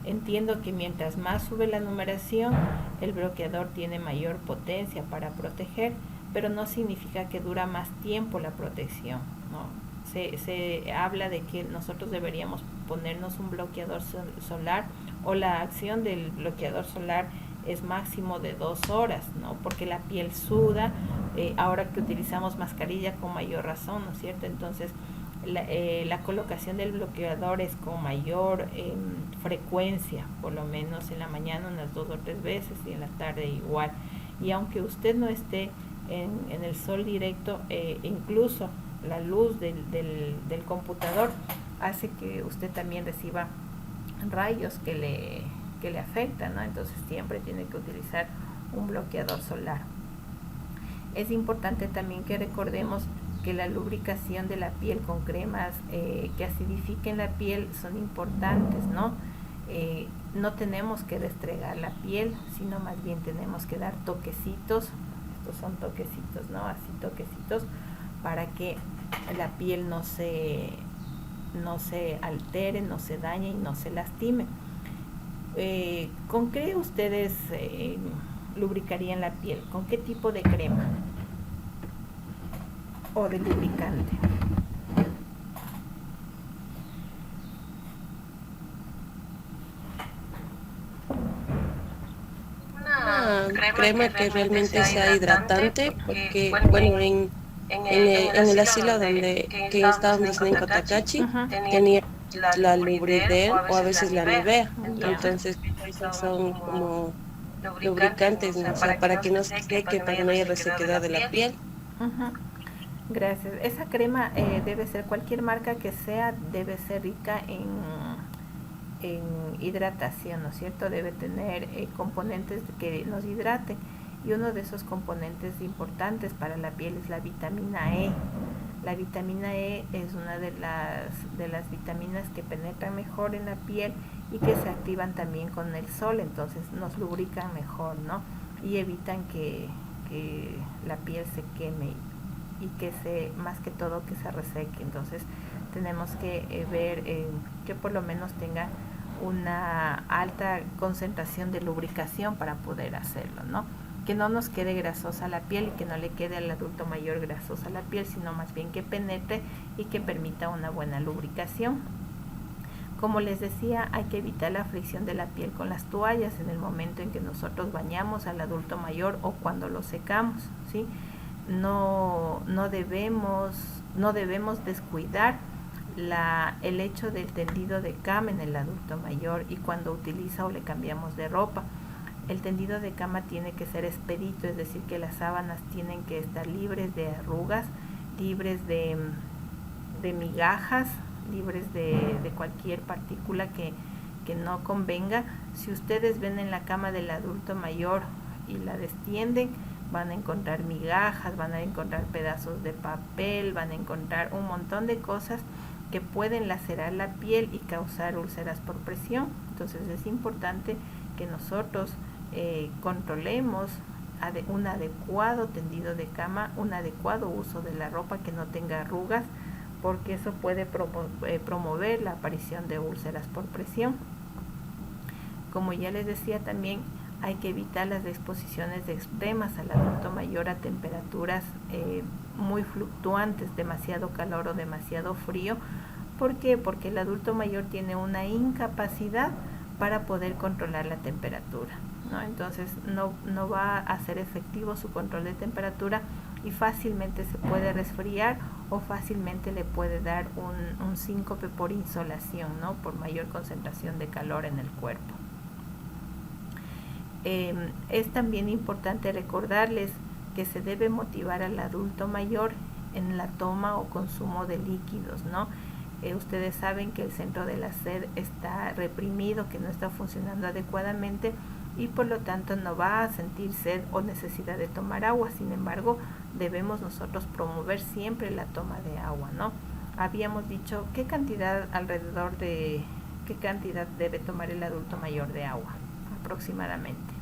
Entiendo que mientras más sube la numeración, el bloqueador tiene mayor potencia para proteger, pero no significa que dura más tiempo la protección, ¿no? Se habla de que nosotros deberíamos ponernos un bloqueador solar, o la acción del bloqueador solar es máximo de 2 horas, ¿no? Porque la piel suda, ahora que utilizamos mascarilla con mayor razón, ¿no es cierto? Entonces la colocación del bloqueador es con mayor frecuencia, por lo menos en la mañana unas 2 o 3 veces y en la tarde igual. Y aunque usted no esté en el sol directo, incluso la luz del computador hace que usted también reciba rayos que le afectan, ¿no? Entonces siempre tiene que utilizar un bloqueador solar. Es importante también que recordemos que la lubricación de la piel con cremas que acidifiquen la piel son importantes, ¿no? No tenemos que restregar la piel, sino más bien tenemos que dar toquecitos. Estos son toquecitos, ¿no? Así toquecitos, para que la piel no se altere, no se dañe y no se lastime. ¿Con qué ustedes lubricarían la piel? ¿Con qué tipo de crema o de lubricante? Una crema que realmente sea hidratante, porque, bueno, en el asilo que estábamos en Cotacachi, Ajá. tenía la Lubridel o a veces la Nivea, entonces esos son como lubricantes, ¿no? O sea, para que no se seque, para que no haya resequedad de la piel. Ajá. Gracias. Esa crema debe ser, cualquier marca que sea, debe ser rica en hidratación, ¿no es cierto? Debe tener componentes que nos hidraten, y uno de esos componentes importantes para la piel es la vitamina E. La vitamina E es una de las vitaminas que penetran mejor en la piel y que se activan también con el sol, entonces nos lubrican mejor, ¿no? Y evitan que la piel se queme y más que todo que se reseque. Entonces tenemos que ver que por lo menos tenga una alta concentración de lubricación para poder hacerlo, ¿no? Que no nos quede grasosa la piel y que no le quede al adulto mayor grasosa la piel, sino más bien que penetre y que permita una buena lubricación. Como les decía, hay que evitar la fricción de la piel con las toallas en el momento en que nosotros bañamos al adulto mayor o cuando lo secamos, ¿sí? No debemos descuidar el hecho del tendido de cama en el adulto mayor y cuando utiliza o le cambiamos de ropa. El tendido de cama tiene que ser expedito, es decir, que las sábanas tienen que estar libres de arrugas, libres de migajas, libres de cualquier partícula que no convenga. Si ustedes ven en la cama del adulto mayor y la destienden, van a encontrar migajas, van a encontrar pedazos de papel, van a encontrar un montón de cosas que pueden lacerar la piel y causar úlceras por presión. Entonces es importante que nosotros controlemos un adecuado tendido de cama, un adecuado uso de la ropa que no tenga arrugas, porque eso puede promover la aparición de úlceras por presión. Como ya les decía, también hay que evitar las exposiciones extremas al adulto mayor a temperaturas muy fluctuantes, demasiado calor o demasiado frío, ¿Por qué? Porque el adulto mayor tiene una incapacidad para poder controlar la temperatura, ¿no? Entonces no va a ser efectivo su control de temperatura y fácilmente se puede resfriar o fácilmente le puede dar un síncope por insolación, ¿no? Por mayor concentración de calor en el cuerpo. Es también importante recordarles que se debe motivar al adulto mayor en la toma o consumo de líquidos, ¿no? Ustedes saben que el centro de la sed está reprimido, que no está funcionando adecuadamente y por lo tanto no va a sentir sed o necesidad de tomar agua. Sin embargo, debemos nosotros promover siempre la toma de agua, ¿no? Habíamos dicho qué cantidad debe tomar el adulto mayor de agua aproximadamente.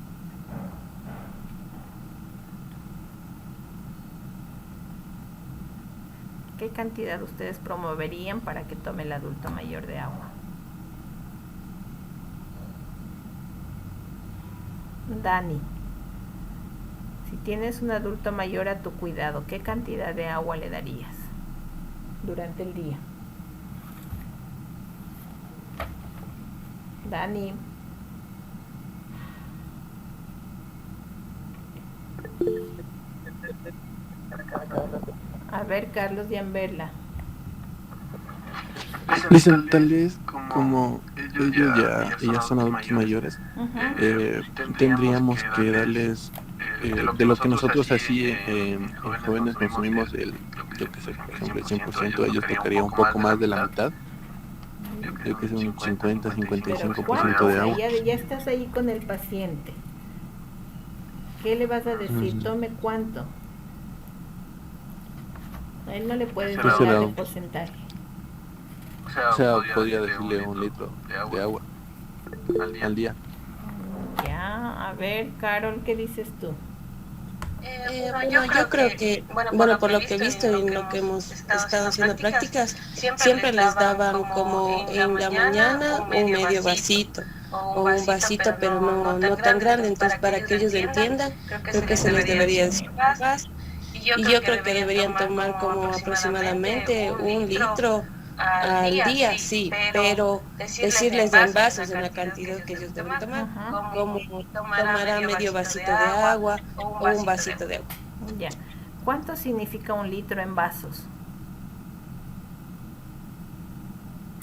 ¿Qué cantidad ustedes promoverían para que tome el adulto mayor de agua? Dani, si tienes un adulto mayor a tu cuidado, ¿qué cantidad de agua le darías durante el día? Dani. A ver, Carlos y Amberla. Dicen, tal vez como ellos ya son adultos mayores, tendríamos que darles de lo que nosotros así en jóvenes consumimos, yo que sé, por ejemplo, el 100%, a ellos tocaría un poco más de la mitad, yo que sé, un 50-55% de agua. Ya estás ahí con el paciente. ¿Qué le vas a decir? Tome cuánto. A él no le puedes dar el porcentaje. O sea, podría decirle 1 litro de agua al día. Ya, a ver, Carol, ¿qué dices tú? Bueno, yo creo que, bueno, por lo que he visto y en lo que hemos estado haciendo prácticas, siempre les daban como en la mañana un medio vasito o un vasito, pero no tan grande. Entonces, para que ellos entiendan, creo que se les debería decir más. Y yo creo que deberían tomar como aproximadamente 1 litro al día, sí, pero decirles en vasos, en la cantidad que ellos deben tomar, como tomará medio vasito de agua o un vasito de agua. Ya. ¿Cuánto significa 1 litro en vasos?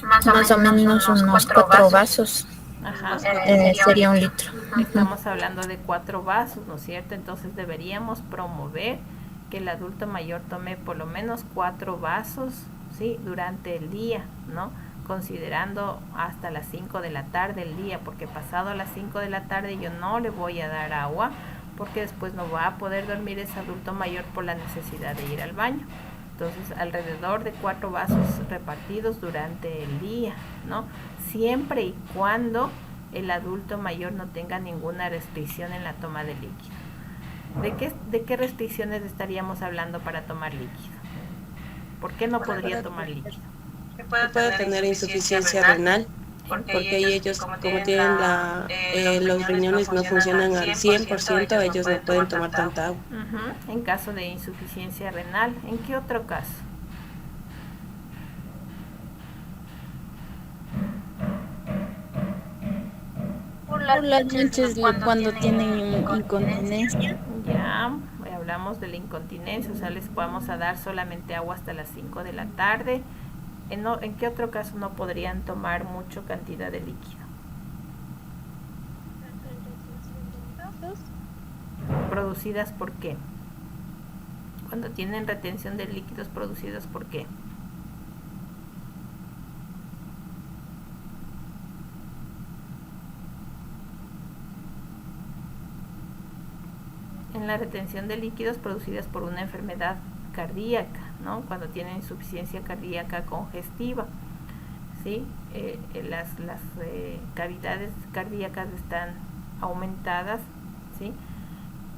Más o menos unos 4 vasos. Ajá. Sería 1 litro. Estamos hablando de 4 vasos, ¿no es cierto? Entonces deberíamos promover que el adulto mayor tome por lo menos 4 vasos, ¿sí? Durante el día, ¿no? Considerando hasta las 5 de la tarde el día, porque pasado las 5 de la tarde yo no le voy a dar agua, porque después no va a poder dormir ese adulto mayor por la necesidad de ir al baño. Entonces, alrededor de 4 vasos repartidos durante el día, ¿no? Siempre y cuando el adulto mayor no tenga ninguna restricción en la toma de líquido. ¿De qué restricciones estaríamos hablando para tomar líquido? ¿Por qué no podría tomar líquido? Puede tener insuficiencia renal, porque ellos, como tienen los riñones no funcionan al 100%, ellos no pueden tomar tanta agua. En caso de insuficiencia renal, ¿en qué otro caso? Por las noches cuando tienen incontinencia. Ya, hablamos de la incontinencia, o sea, les vamos a dar solamente agua hasta las 5 de la tarde. ¿En qué otro caso no podrían tomar mucha cantidad de líquido? ¿Producidas por qué? Cuando tienen retención de líquidos, ¿producidas por qué? En la retención de líquidos producidas por una enfermedad cardíaca, ¿no? Cuando tienen insuficiencia cardíaca congestiva, ¿sí? Las cavidades cardíacas están aumentadas, ¿sí?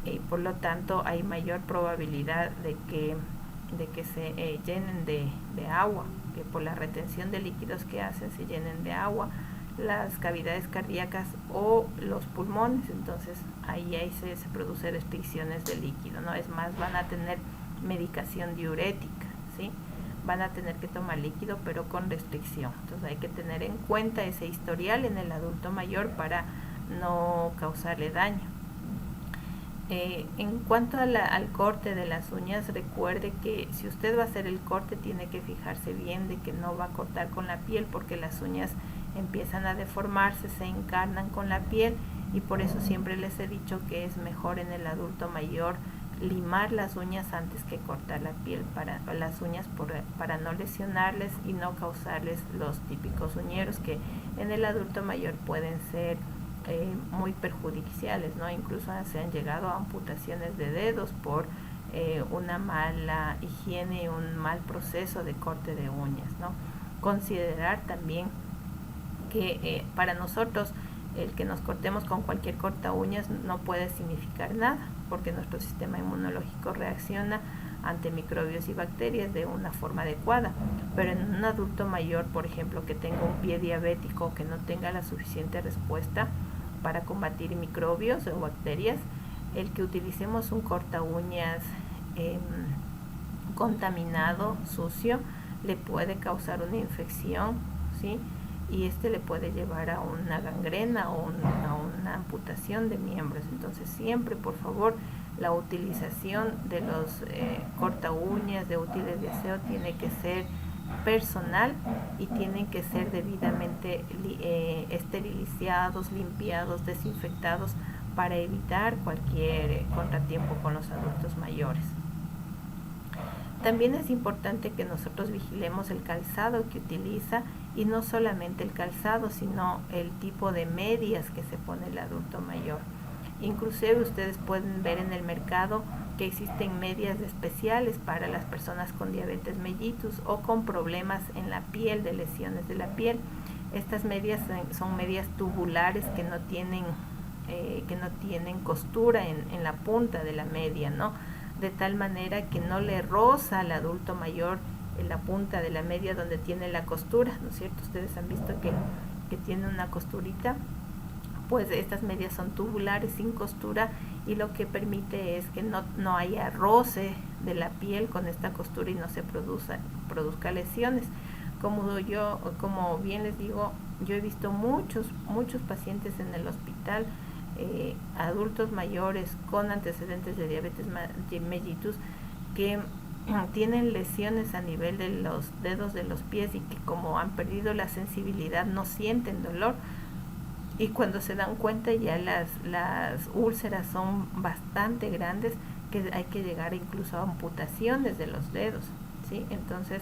Y por lo tanto hay mayor probabilidad de que se llenen de agua, que por la retención de líquidos que hacen se llenen de agua las cavidades cardíacas o los pulmones. Entonces ahí se produce restricciones de líquido, ¿no? Es más, van a tener medicación diurética, ¿sí? van a tener que tomar líquido, pero con restricción. Entonces hay que tener en cuenta ese historial en el adulto mayor para no causarle daño. En cuanto al corte de las uñas, recuerde que si usted va a hacer el corte tiene que fijarse bien de que no va a cortar con la piel, porque las uñas empiezan a deformarse, se encarnan con la piel, y por eso siempre les he dicho que es mejor en el adulto mayor limar las uñas antes que cortar la piel para no lesionarles y no causarles los típicos uñeros que en el adulto mayor pueden ser muy perjudiciales, ¿no? Incluso se han llegado a amputaciones de dedos por una mala higiene y un mal proceso de corte de uñas, ¿no? Considerar también que para nosotros el que nos cortemos con cualquier corta uñas no puede significar nada, porque nuestro sistema inmunológico reacciona ante microbios y bacterias de una forma adecuada. Pero en un adulto mayor, por ejemplo, que tenga un pie diabético, que no tenga la suficiente respuesta para combatir microbios o bacterias, el que utilicemos un corta uñas contaminado, sucio, le puede causar una infección, ¿sí? Y le puede llevar a una gangrena o a una amputación de miembros. Entonces siempre, por favor, la utilización de los corta uñas, de útiles de aseo, tiene que ser personal y tienen que ser debidamente esterilizados, limpiados, desinfectados para evitar cualquier contratiempo con los adultos mayores. También es importante que nosotros vigilemos el calzado que utiliza, y no solamente el calzado, sino el tipo de medias que se pone el adulto mayor. Inclusive ustedes pueden ver en el mercado que existen medias especiales para las personas con diabetes mellitus o con problemas en la piel, de lesiones de la piel. Estas medias son medias tubulares que no tienen costura en la punta de la media, ¿no? De tal manera que no le roza al adulto mayor en la punta de la media donde tiene la costura, ¿no es cierto? Ustedes han visto que tiene una costurita. Pues estas medias son tubulares, sin costura, y lo que permite es que no haya roce de la piel con esta costura y no se produzca lesiones. Como bien les digo, yo he visto muchos pacientes en el hospital, adultos mayores con antecedentes de diabetes mellitus, que tienen lesiones a nivel de los dedos de los pies y que como han perdido la sensibilidad no sienten dolor, y cuando se dan cuenta ya las úlceras son bastante grandes, que hay que llegar incluso a amputaciones de los dedos, ¿sí? Entonces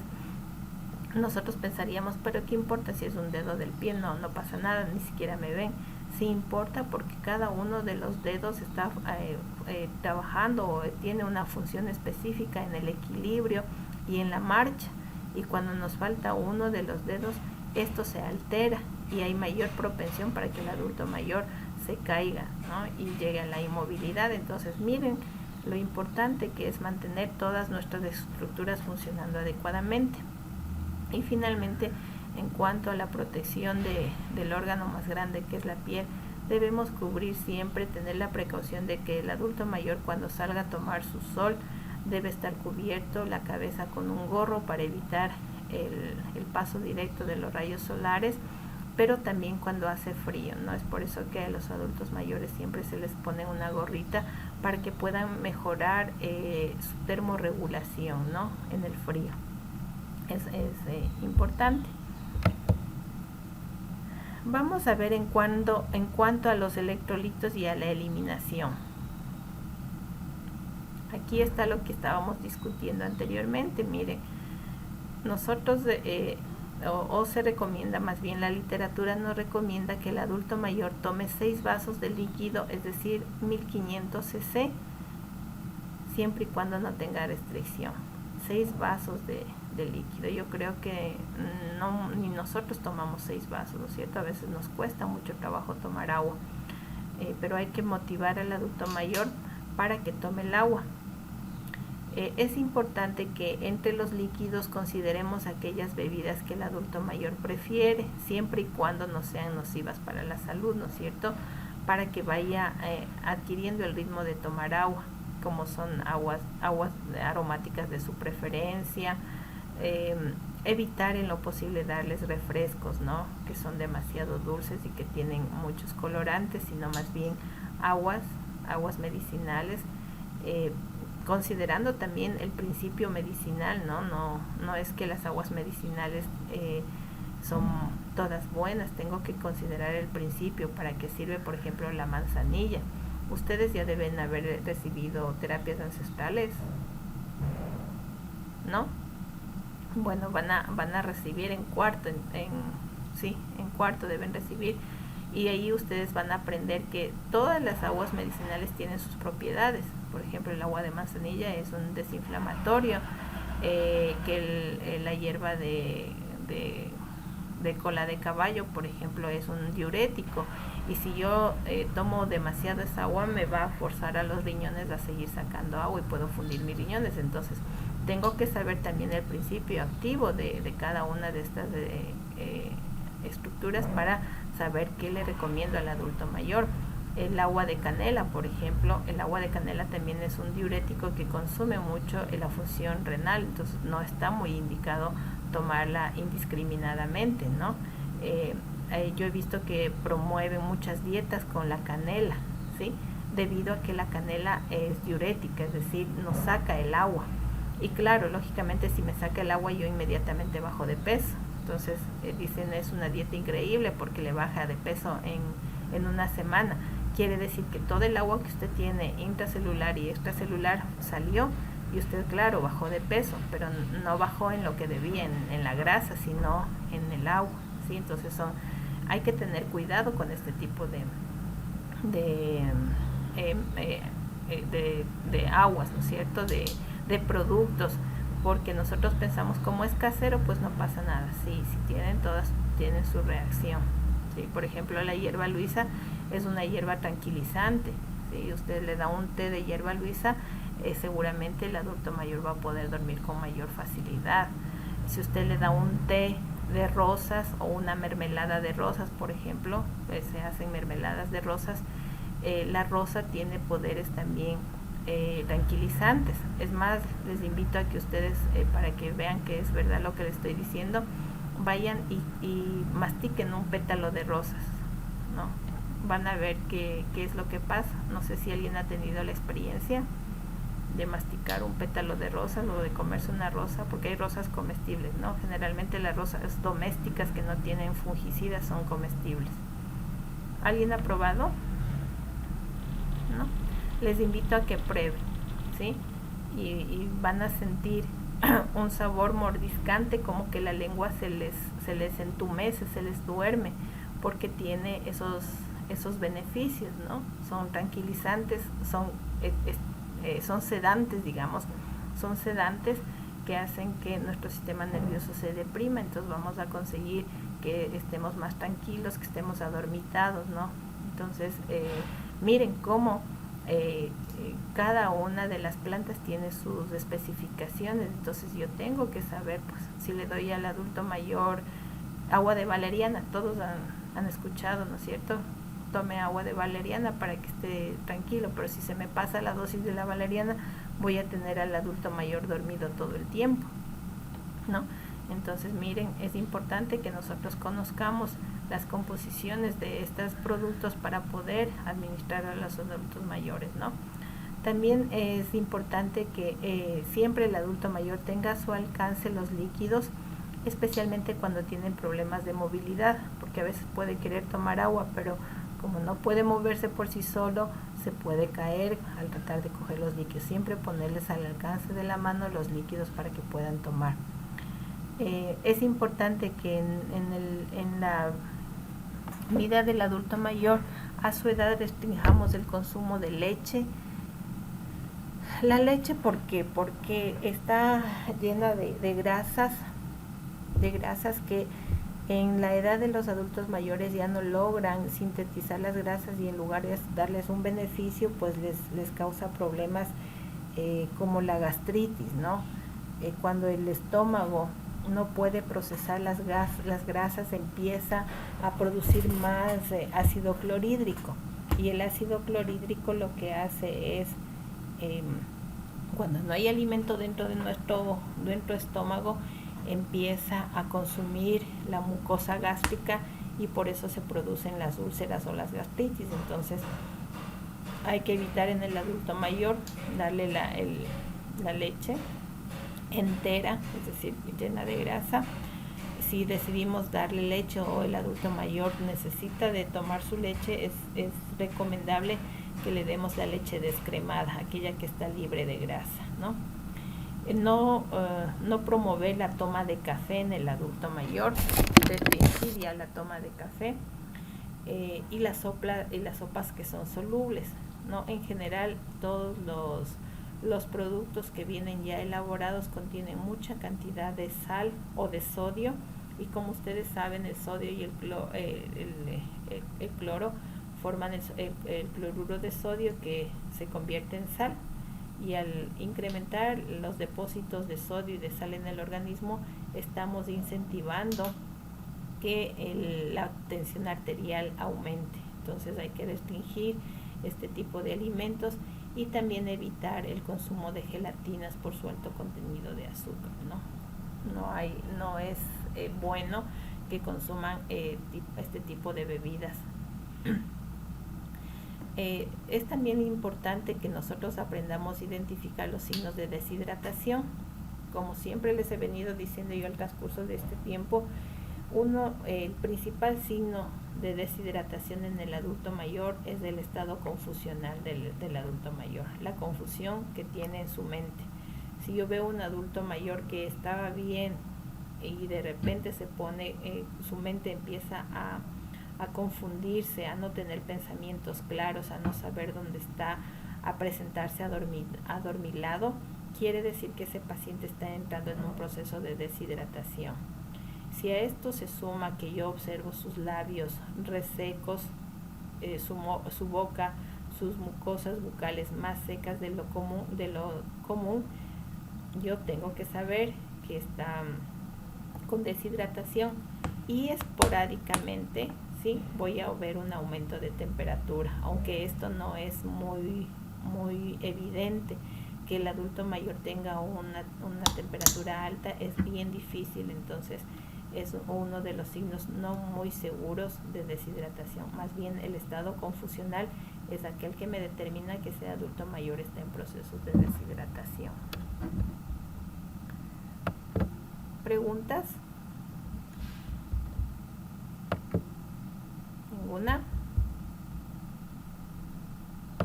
nosotros pensaríamos, pero ¿qué importa si es un dedo del pie? No pasa nada, ni siquiera me ven. Sí importa, porque cada uno de los dedos está trabajando o tiene una función específica en el equilibrio y en la marcha, y cuando nos falta uno de los dedos, esto se altera y hay mayor propensión para que el adulto mayor se caiga, ¿no? Y llegue a la inmovilidad. Entonces miren lo importante que es mantener todas nuestras estructuras funcionando adecuadamente. Y finalmente, en cuanto a la protección del órgano más grande, que es la piel, debemos cubrir siempre, tener la precaución de que el adulto mayor, cuando salga a tomar su sol, debe estar cubierto la cabeza con un gorro para evitar el paso directo de los rayos solares, pero también cuando hace frío, ¿no? Es por eso que a los adultos mayores siempre se les pone una gorrita para que puedan mejorar su termorregulación, ¿no? En el frío. Es importante. Vamos a ver en cuanto a los electrolitos y a la eliminación. Aquí está lo que estábamos discutiendo anteriormente. Miren, nosotros o se recomienda, más bien la literatura nos recomienda que el adulto mayor tome 6 vasos de líquido, es decir, 1500 cc, siempre y cuando no tenga restricción. 6 vasos de líquido. Yo creo que ni nosotros tomamos 6 vasos, ¿no es cierto? A veces nos cuesta mucho trabajo tomar agua, pero hay que motivar al adulto mayor para que tome el agua. Es importante que entre los líquidos consideremos aquellas bebidas que el adulto mayor prefiere, siempre y cuando no sean nocivas para la salud, ¿no es cierto? Para que vaya adquiriendo el ritmo de tomar agua, como son aguas aromáticas de su preferencia, evitar en lo posible darles refrescos, ¿no? Que son demasiado dulces y que tienen muchos colorantes, sino más bien aguas medicinales, considerando también el principio medicinal, no es que las aguas medicinales son todas buenas, tengo que considerar el principio, para qué sirve, por ejemplo, la manzanilla. Ustedes ya deben haber recibido terapias ancestrales, ¿no? Bueno, van a recibir en cuarto, en cuarto deben recibir, y ahí ustedes van a aprender que todas las aguas medicinales tienen sus propiedades. Por ejemplo, el agua de manzanilla es un desinflamatorio, que la hierba de cola de caballo, por ejemplo, es un diurético, y si yo tomo demasiado esa agua, me va a forzar a los riñones a seguir sacando agua y puedo fundir mis riñones. Entonces tengo que saber también el principio activo de cada una de estas estructuras para saber qué le recomiendo al adulto mayor. El agua de canela, por ejemplo, el agua de canela también es un diurético que consume mucho la función renal, entonces no está muy indicado tomarla indiscriminadamente, ¿no? Yo he visto que promueven muchas dietas con la canela, ¿sí? Debido a que la canela es diurética, es decir, nos saca el agua. Y claro, lógicamente si me saca el agua yo inmediatamente bajo de peso. Entonces dicen es una dieta increíble porque le baja de peso en una semana. Quiere decir que todo el agua que usted tiene intracelular y extracelular salió, y usted, claro, bajó de peso, pero no bajó en lo que debía, en la grasa, sino en el agua, ¿sí? Entonces hay que tener cuidado con este tipo de aguas, ¿no es cierto?, de productos, porque nosotros pensamos, como es casero, pues no pasa nada. Sí, si todas tienen su reacción, ¿sí? Por ejemplo, la hierba luisa es una hierba tranquilizante, ¿sí? Usted le da un té de hierba luisa, seguramente el adulto mayor va a poder dormir con mayor facilidad. Si usted le da un té de rosas o una mermelada de rosas, por ejemplo, se hacen mermeladas de rosas, la rosa tiene poderes también tranquilizantes. Es más, les invito a que ustedes, para que vean que es verdad lo que les estoy diciendo, vayan y mastiquen un pétalo de rosas, ¿no? Van a ver qué es lo que pasa. No sé si alguien ha tenido la experiencia de masticar un pétalo de rosas o de comerse una rosa, porque hay rosas comestibles, ¿no? Generalmente las rosas domésticas que no tienen fungicidas son comestibles. ¿Alguien ha probado? ¿No? Les invito a que prueben, ¿sí? Y van a sentir un sabor mordiscante, como que la lengua se les entumece, se les duerme, porque tiene esos beneficios, ¿no? Son tranquilizantes, son sedantes, digamos, son sedantes que hacen que nuestro sistema nervioso se deprima. Entonces vamos a conseguir que estemos más tranquilos, que estemos adormitados, ¿no? Entonces miren cómo cada una de las plantas tiene sus especificaciones. Entonces yo tengo que saber, pues, si le doy al adulto mayor agua de valeriana, todos han escuchado, ¿no es cierto? Tome agua de valeriana para que esté tranquilo, pero si se me pasa la dosis de la valeriana, voy a tener al adulto mayor dormido todo el tiempo, ¿no? Entonces miren, es importante que nosotros conozcamos las composiciones de estos productos para poder administrar a los adultos mayores, ¿no? También es importante que siempre el adulto mayor tenga a su alcance los líquidos, especialmente cuando tienen problemas de movilidad, porque a veces puede querer tomar agua, pero como no puede moverse por sí solo, se puede caer al tratar de coger los líquidos. Siempre ponerles al alcance de la mano los líquidos para que puedan tomar. Es importante que en la vida del adulto mayor, a su edad, restringamos el consumo de leche. La leche, ¿por qué? Porque está llena de grasas que en la edad de los adultos mayores ya no logran sintetizar las grasas, y en lugar de darles un beneficio, pues les causa problemas como la gastritis, ¿no? Cuando el estómago no puede procesar las grasas, empieza a producir más ácido clorhídrico, y el ácido clorhídrico lo que hace es, cuando no hay alimento dentro de nuestro estómago, empieza a consumir la mucosa gástrica y por eso se producen las úlceras o las gastritis. Entonces hay que evitar en el adulto mayor darle la leche entera, es decir, llena de grasa. Si decidimos darle leche o el adulto mayor necesita de tomar su leche, es recomendable que le demos la leche descremada, aquella que está libre de grasa, ¿no? No promover la toma de café en el adulto mayor, restringir ya la toma de café y las sopas que son solubles, ¿no? En general todos los productos que vienen ya elaborados contienen mucha cantidad de sal o de sodio, y como ustedes saben, el sodio y el cloro forman el cloruro de sodio, que se convierte en sal, y al incrementar los depósitos de sodio y de sal en el organismo estamos incentivando que la tensión arterial aumente. Entonces hay que restringir este tipo de alimentos y también evitar el consumo de gelatinas por su alto contenido de azúcar, ¿no? No es bueno que consuman este tipo de bebidas. Es también importante que nosotros aprendamos a identificar los signos de deshidratación. Como siempre les he venido diciendo yo al transcurso de este tiempo, el principal signo de deshidratación en el adulto mayor es el estado confusional del adulto mayor, la confusión que tiene en su mente. Si yo veo un adulto mayor que estaba bien y de repente su mente empieza a confundirse, a no tener pensamientos claros, a no saber dónde está, a presentarse adormilado, quiere decir que ese paciente está entrando en un proceso de deshidratación. Si a esto se suma que yo observo sus labios resecos, su boca, sus mucosas bucales más secas de lo común, yo tengo que saber que está con deshidratación, y esporádicamente voy a ver un aumento de temperatura, aunque esto no es muy evidente. Que el adulto mayor tenga una temperatura alta es bien difícil, entonces es uno de los signos no muy seguros de deshidratación. Más bien el estado confusional es aquel que me determina que ese adulto mayor está en procesos de deshidratación. ¿Preguntas? ¿Ninguna?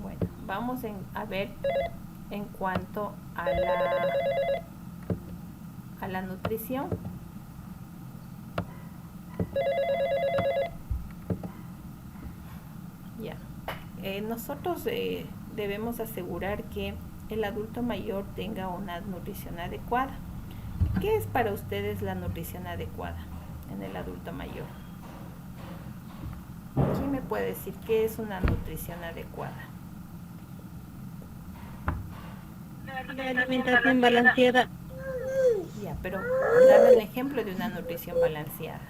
Bueno, vamos a ver en cuanto a la nutrición. Ya. Nosotros debemos asegurar que el adulto mayor tenga una nutrición adecuada. ¿Qué es para ustedes la nutrición adecuada en el adulto mayor? ¿Quién me puede decir qué es una nutrición adecuada? La alimentación balanceada. Ya, pero dame el ejemplo de una nutrición balanceada.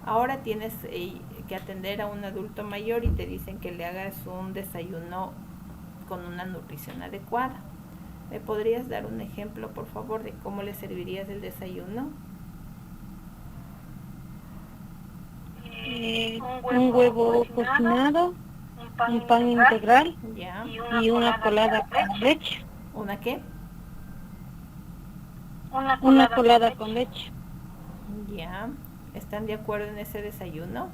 Ahora tienes que atender a un adulto mayor y te dicen que le hagas un desayuno con una nutrición adecuada. ¿Me podrías dar un ejemplo, por favor, de cómo le servirías el desayuno? Un huevo cocinado, un pan integral, ya, y una colada con leche. ¿Una qué? Una colada con leche. Ya. ¿Están de acuerdo en ese desayuno?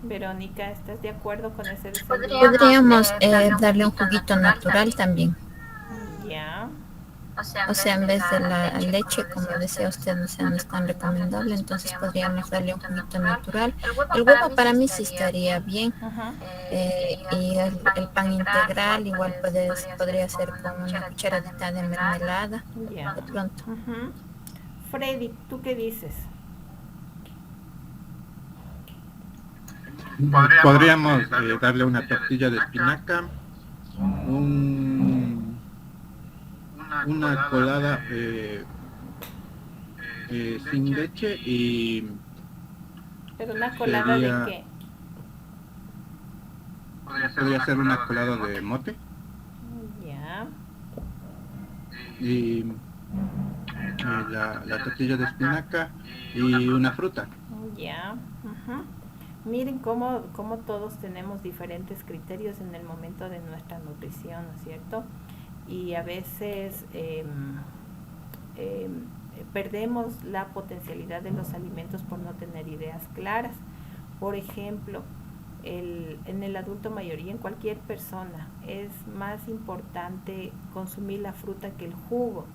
Verónica, ¿estás de acuerdo con ese desayuno? Podríamos darle un juguito natural también. Ya. O sea, en vez de la leche, como decía usted, no es tan recomendable, entonces podríamos darle un juguito natural. El huevo para mí sí estaría bien. Ajá. Y el pan integral igual podría ser con una cucharadita de mermelada, Ya. de pronto. Ujú. Freddy, ¿tú qué dices? Podríamos darle una tortilla de espinaca, una colada sin leche y ¿Pero una colada sería- de qué? podría ser una colada de mote. y la tortilla de espinaca y una fruta. Ya. Miren cómo todos tenemos diferentes criterios en el momento de nuestra nutrición, ¿no es cierto? Y a veces perdemos la potencialidad de los alimentos por no tener ideas claras. Por ejemplo, en el adulto mayor y en cualquier persona es más importante consumir la fruta que el jugo,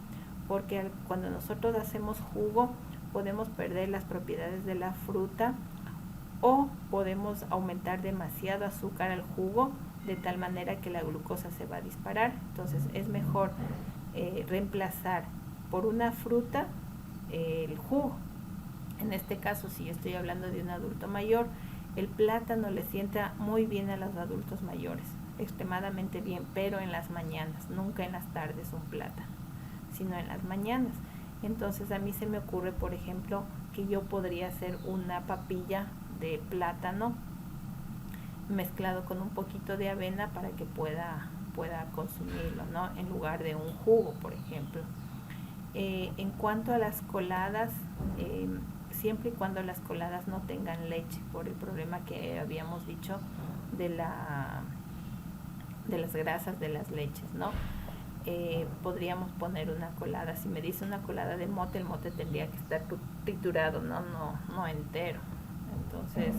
porque cuando nosotros hacemos jugo podemos perder las propiedades de la fruta o podemos aumentar demasiado azúcar al jugo de tal manera que la glucosa se va a disparar. Entonces es mejor reemplazar por una fruta el jugo. En este caso, si yo estoy hablando de un adulto mayor, el plátano le sienta muy bien a los adultos mayores, extremadamente bien, pero en las mañanas, nunca en las tardes un plátano, sino en las mañanas. Entonces a mí se me ocurre, por ejemplo, que yo podría hacer una papilla de plátano mezclado con un poquito de avena para que pueda consumirlo, ¿no? En lugar de un jugo, por ejemplo. En cuanto a las coladas, siempre y cuando las coladas no tengan leche, por el problema que habíamos dicho de las grasas de las leches, ¿no? Podríamos poner una colada. Si me dice una colada de mote, el mote tendría que estar triturado, no entero. Entonces,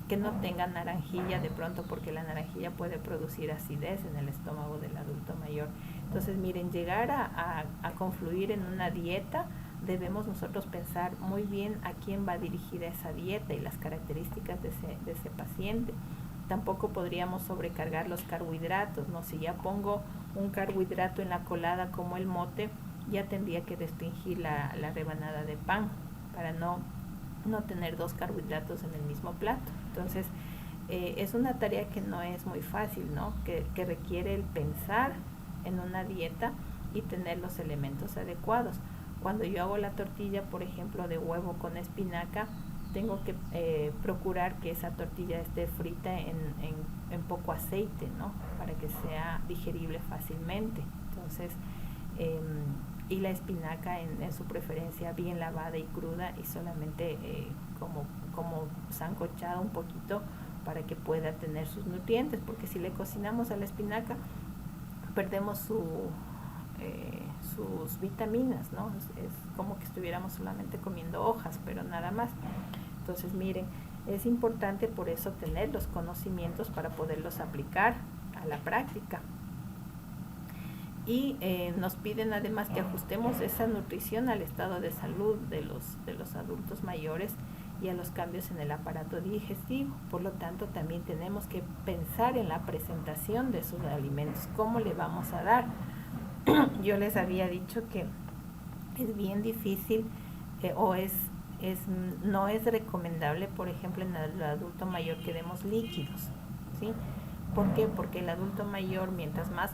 que no tenga naranjilla de pronto, porque la naranjilla puede producir acidez en el estómago del adulto mayor. Entonces, miren, llegar a confluir en una dieta, debemos nosotros pensar muy bien a quién va dirigida esa dieta y las características de ese paciente. Tampoco podríamos sobrecargar los carbohidratos, ¿no? Si ya pongo un carbohidrato en la colada como el mote, ya tendría que restringir la rebanada de pan para no tener dos carbohidratos en el mismo plato. Entonces, es una tarea que no es muy fácil, ¿no? Que requiere el pensar en una dieta y tener los elementos adecuados. Cuando yo hago la tortilla, por ejemplo, de huevo con espinaca, tengo que procurar que esa tortilla esté frita en poco aceite, ¿no? Para que sea digerible fácilmente. Entonces, y la espinaca en su preferencia bien lavada y cruda y solamente como sancochada un poquito para que pueda tener sus nutrientes, porque si le cocinamos a la espinaca perdemos sus vitaminas, ¿no? Es como que estuviéramos solamente comiendo hojas, pero nada más. Entonces, miren, es importante por eso tener los conocimientos para poderlos aplicar a la práctica. Y nos piden además que ajustemos esa nutrición al estado de salud de los adultos mayores y a los cambios en el aparato digestivo. Por lo tanto, también tenemos que pensar en la presentación de sus alimentos, cómo le vamos a dar. Yo les había dicho que es bien difícil no es recomendable, por ejemplo, en el adulto mayor que demos líquidos, ¿sí? ¿Por qué? Porque el adulto mayor, mientras más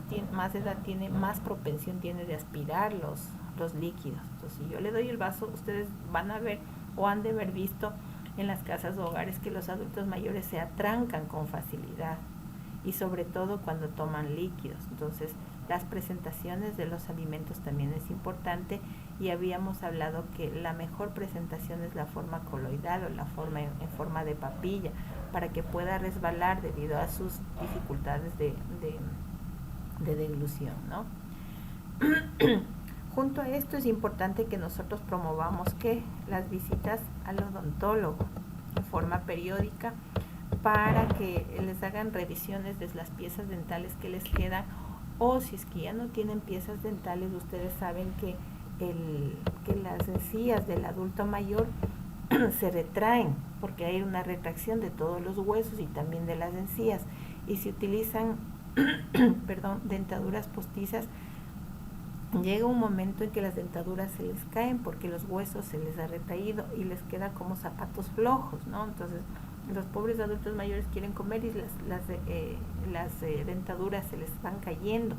edad tiene, más propensión tiene de aspirar los líquidos. Entonces, si yo le doy el vaso, ustedes van a ver o han de haber visto en las casas o hogares que los adultos mayores se atrancan con facilidad y sobre todo cuando toman líquidos. Entonces, las presentaciones de los alimentos también es importante y habíamos hablado que la mejor presentación es la forma coloidal o la forma en forma de papilla para que pueda resbalar debido a sus dificultades de deglución, ¿no? Junto a esto es importante que nosotros promovamos que las visitas al odontólogo en forma periódica para que les hagan revisiones de las piezas dentales que les quedan, o si es que ya no tienen piezas dentales, ustedes saben que las encías del adulto mayor se retraen porque hay una retracción de todos los huesos y también de las encías, y si utilizan dentaduras postizas, llega un momento en que las dentaduras se les caen porque los huesos se les ha retraído y les queda como zapatos flojos, ¿no? Entonces los pobres adultos mayores quieren comer y las dentaduras se les van cayendo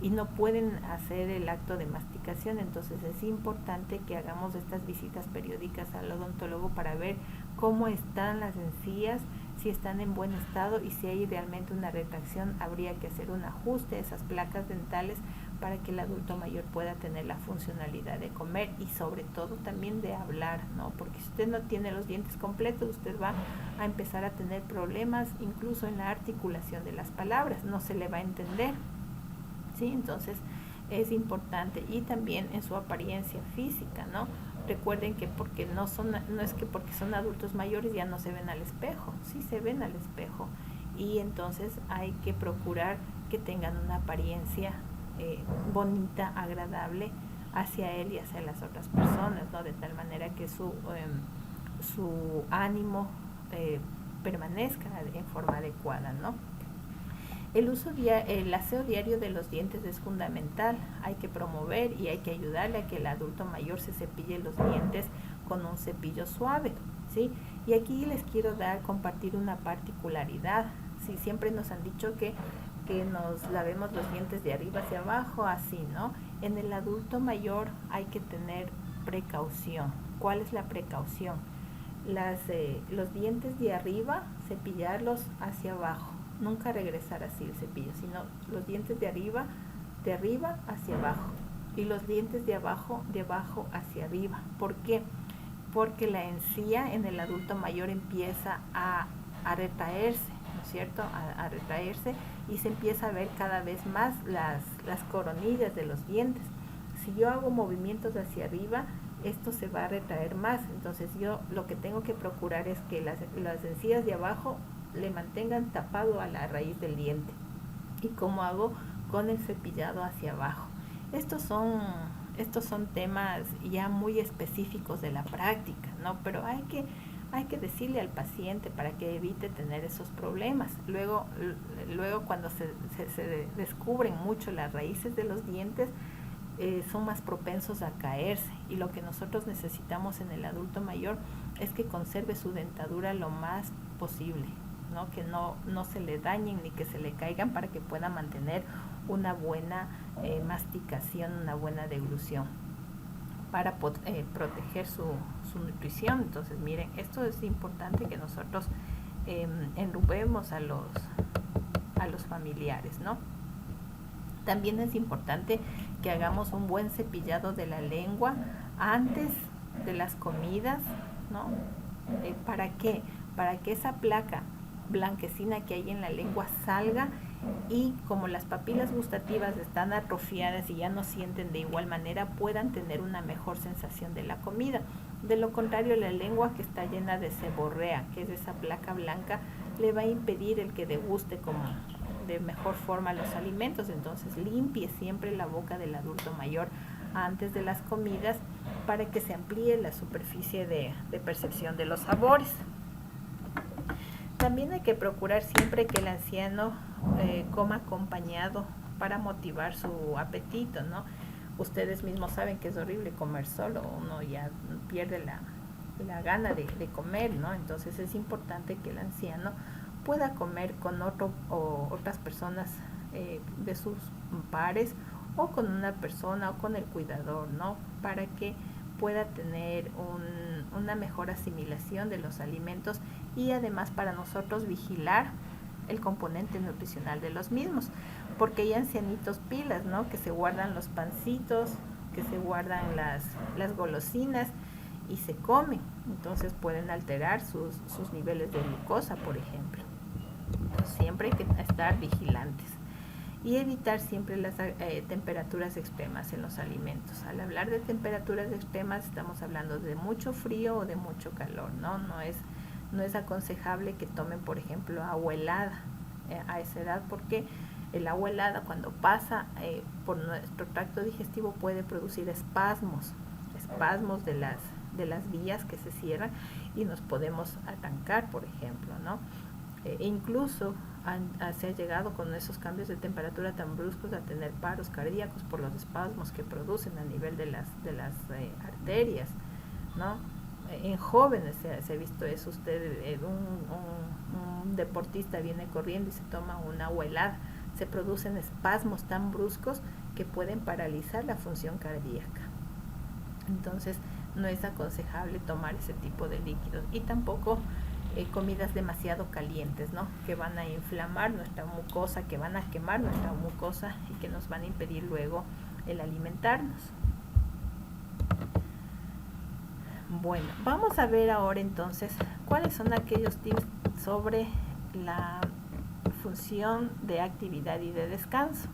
y no pueden hacer el acto de masticación. Entonces es importante que hagamos estas visitas periódicas al odontólogo para ver cómo están las encías, si están en buen estado, y si hay realmente una retracción habría que hacer un ajuste de esas placas dentales para que el adulto mayor pueda tener la funcionalidad de comer y sobre todo también de hablar, ¿no? Porque si usted no tiene los dientes completos, usted va a empezar a tener problemas incluso en la articulación de las palabras, no se le va a entender, ¿sí? Entonces es importante, y también en su apariencia física, ¿no? Recuerden que no es que porque son adultos mayores ya no se ven al espejo, sí se ven al espejo, y entonces hay que procurar que tengan una apariencia bonita, agradable hacia él y hacia las otras personas, ¿no? De tal manera que su ánimo permanezca en forma adecuada, ¿no? El aseo diario de los dientes es fundamental. Hay que promover y hay que ayudarle a que el adulto mayor se cepille los dientes con un cepillo suave, ¿sí? Y aquí les quiero compartir una particularidad. Sí, siempre nos han dicho que nos lavemos los dientes de arriba hacia abajo, así, ¿no? En el adulto mayor hay que tener precaución. ¿Cuál es la precaución? Los dientes de arriba, cepillarlos hacia abajo. Nunca regresar así el cepillo, sino los dientes de arriba hacia abajo, y los dientes de abajo hacia arriba. ¿Por qué? Porque la encía en el adulto mayor empieza a retraerse, ¿no es cierto? A retraerse, y se empieza a ver cada vez más las coronillas de los dientes. Si yo hago movimientos hacia arriba, esto se va a retraer más. Entonces yo lo que tengo que procurar es que las encías de abajo le mantengan tapado a la raíz del diente. ¿Y cómo hago? Con el cepillado hacia abajo. Estos son temas ya muy específicos de la práctica, ¿no? Pero hay que decirle al paciente para que evite tener esos problemas. Luego cuando se descubren mucho las raíces de los dientes, son más propensos a caerse, y lo que nosotros necesitamos en el adulto mayor es que conserve su dentadura lo más posible, ¿no? Que no se le dañen ni que se le caigan, para que pueda mantener una buena masticación, una buena deglución, para proteger su nutrición. Entonces miren, esto es importante que nosotros enrubemos a los familiares, ¿no? También es importante que hagamos un buen cepillado de la lengua antes de las comidas, ¿no? ¿Para qué? Para que esa placa blanquecina que hay en la lengua salga, y como las papilas gustativas están atrofiadas y ya no sienten de igual manera, puedan tener una mejor sensación de la comida. De lo contrario, la lengua que está llena de seborrea, que es esa placa blanca, le va a impedir el que deguste de mejor forma los alimentos. Entonces limpie siempre la boca del adulto mayor antes de las comidas, para que se amplíe la superficie de percepción de los sabores. También hay que procurar siempre que el anciano coma acompañado, para motivar su apetito, ¿no? Ustedes mismos saben que es horrible comer solo, uno ya pierde la gana de comer, ¿no? Entonces es importante que el anciano pueda comer con otras personas de sus pares, o con una persona, o con el cuidador, ¿no? Para que pueda tener una mejor asimilación de los alimentos, y además para nosotros vigilar el componente nutricional de los mismos, porque hay ancianitos pilas, ¿no? Que se guardan los pancitos, que se guardan las golosinas y se comen. Entonces pueden alterar sus niveles de glucosa, por ejemplo. Entonces, siempre hay que estar vigilantes y evitar siempre las temperaturas extremas en los alimentos. Al hablar de temperaturas extremas estamos hablando de mucho frío o de mucho calor, ¿no? No es aconsejable que tomen, por ejemplo, agua helada a esa edad, porque el agua helada, cuando pasa por nuestro tracto digestivo, puede producir espasmos de las vías que se cierran, y nos podemos atancar, por ejemplo, ¿no? Incluso se ha llegado con esos cambios de temperatura tan bruscos a tener paros cardíacos por los espasmos que producen a nivel de las arterias, ¿no? En jóvenes se ha visto eso. Un deportista viene corriendo y se toma una agua helada, se producen espasmos tan bruscos que pueden paralizar la función cardíaca. Entonces no es aconsejable tomar ese tipo de líquidos, y tampoco comidas demasiado calientes, ¿no? Que van a inflamar nuestra mucosa, que van a quemar nuestra mucosa y que nos van a impedir luego el alimentarnos. Bueno, vamos a ver ahora entonces cuáles son aquellos tips sobre la función de actividad y de descanso.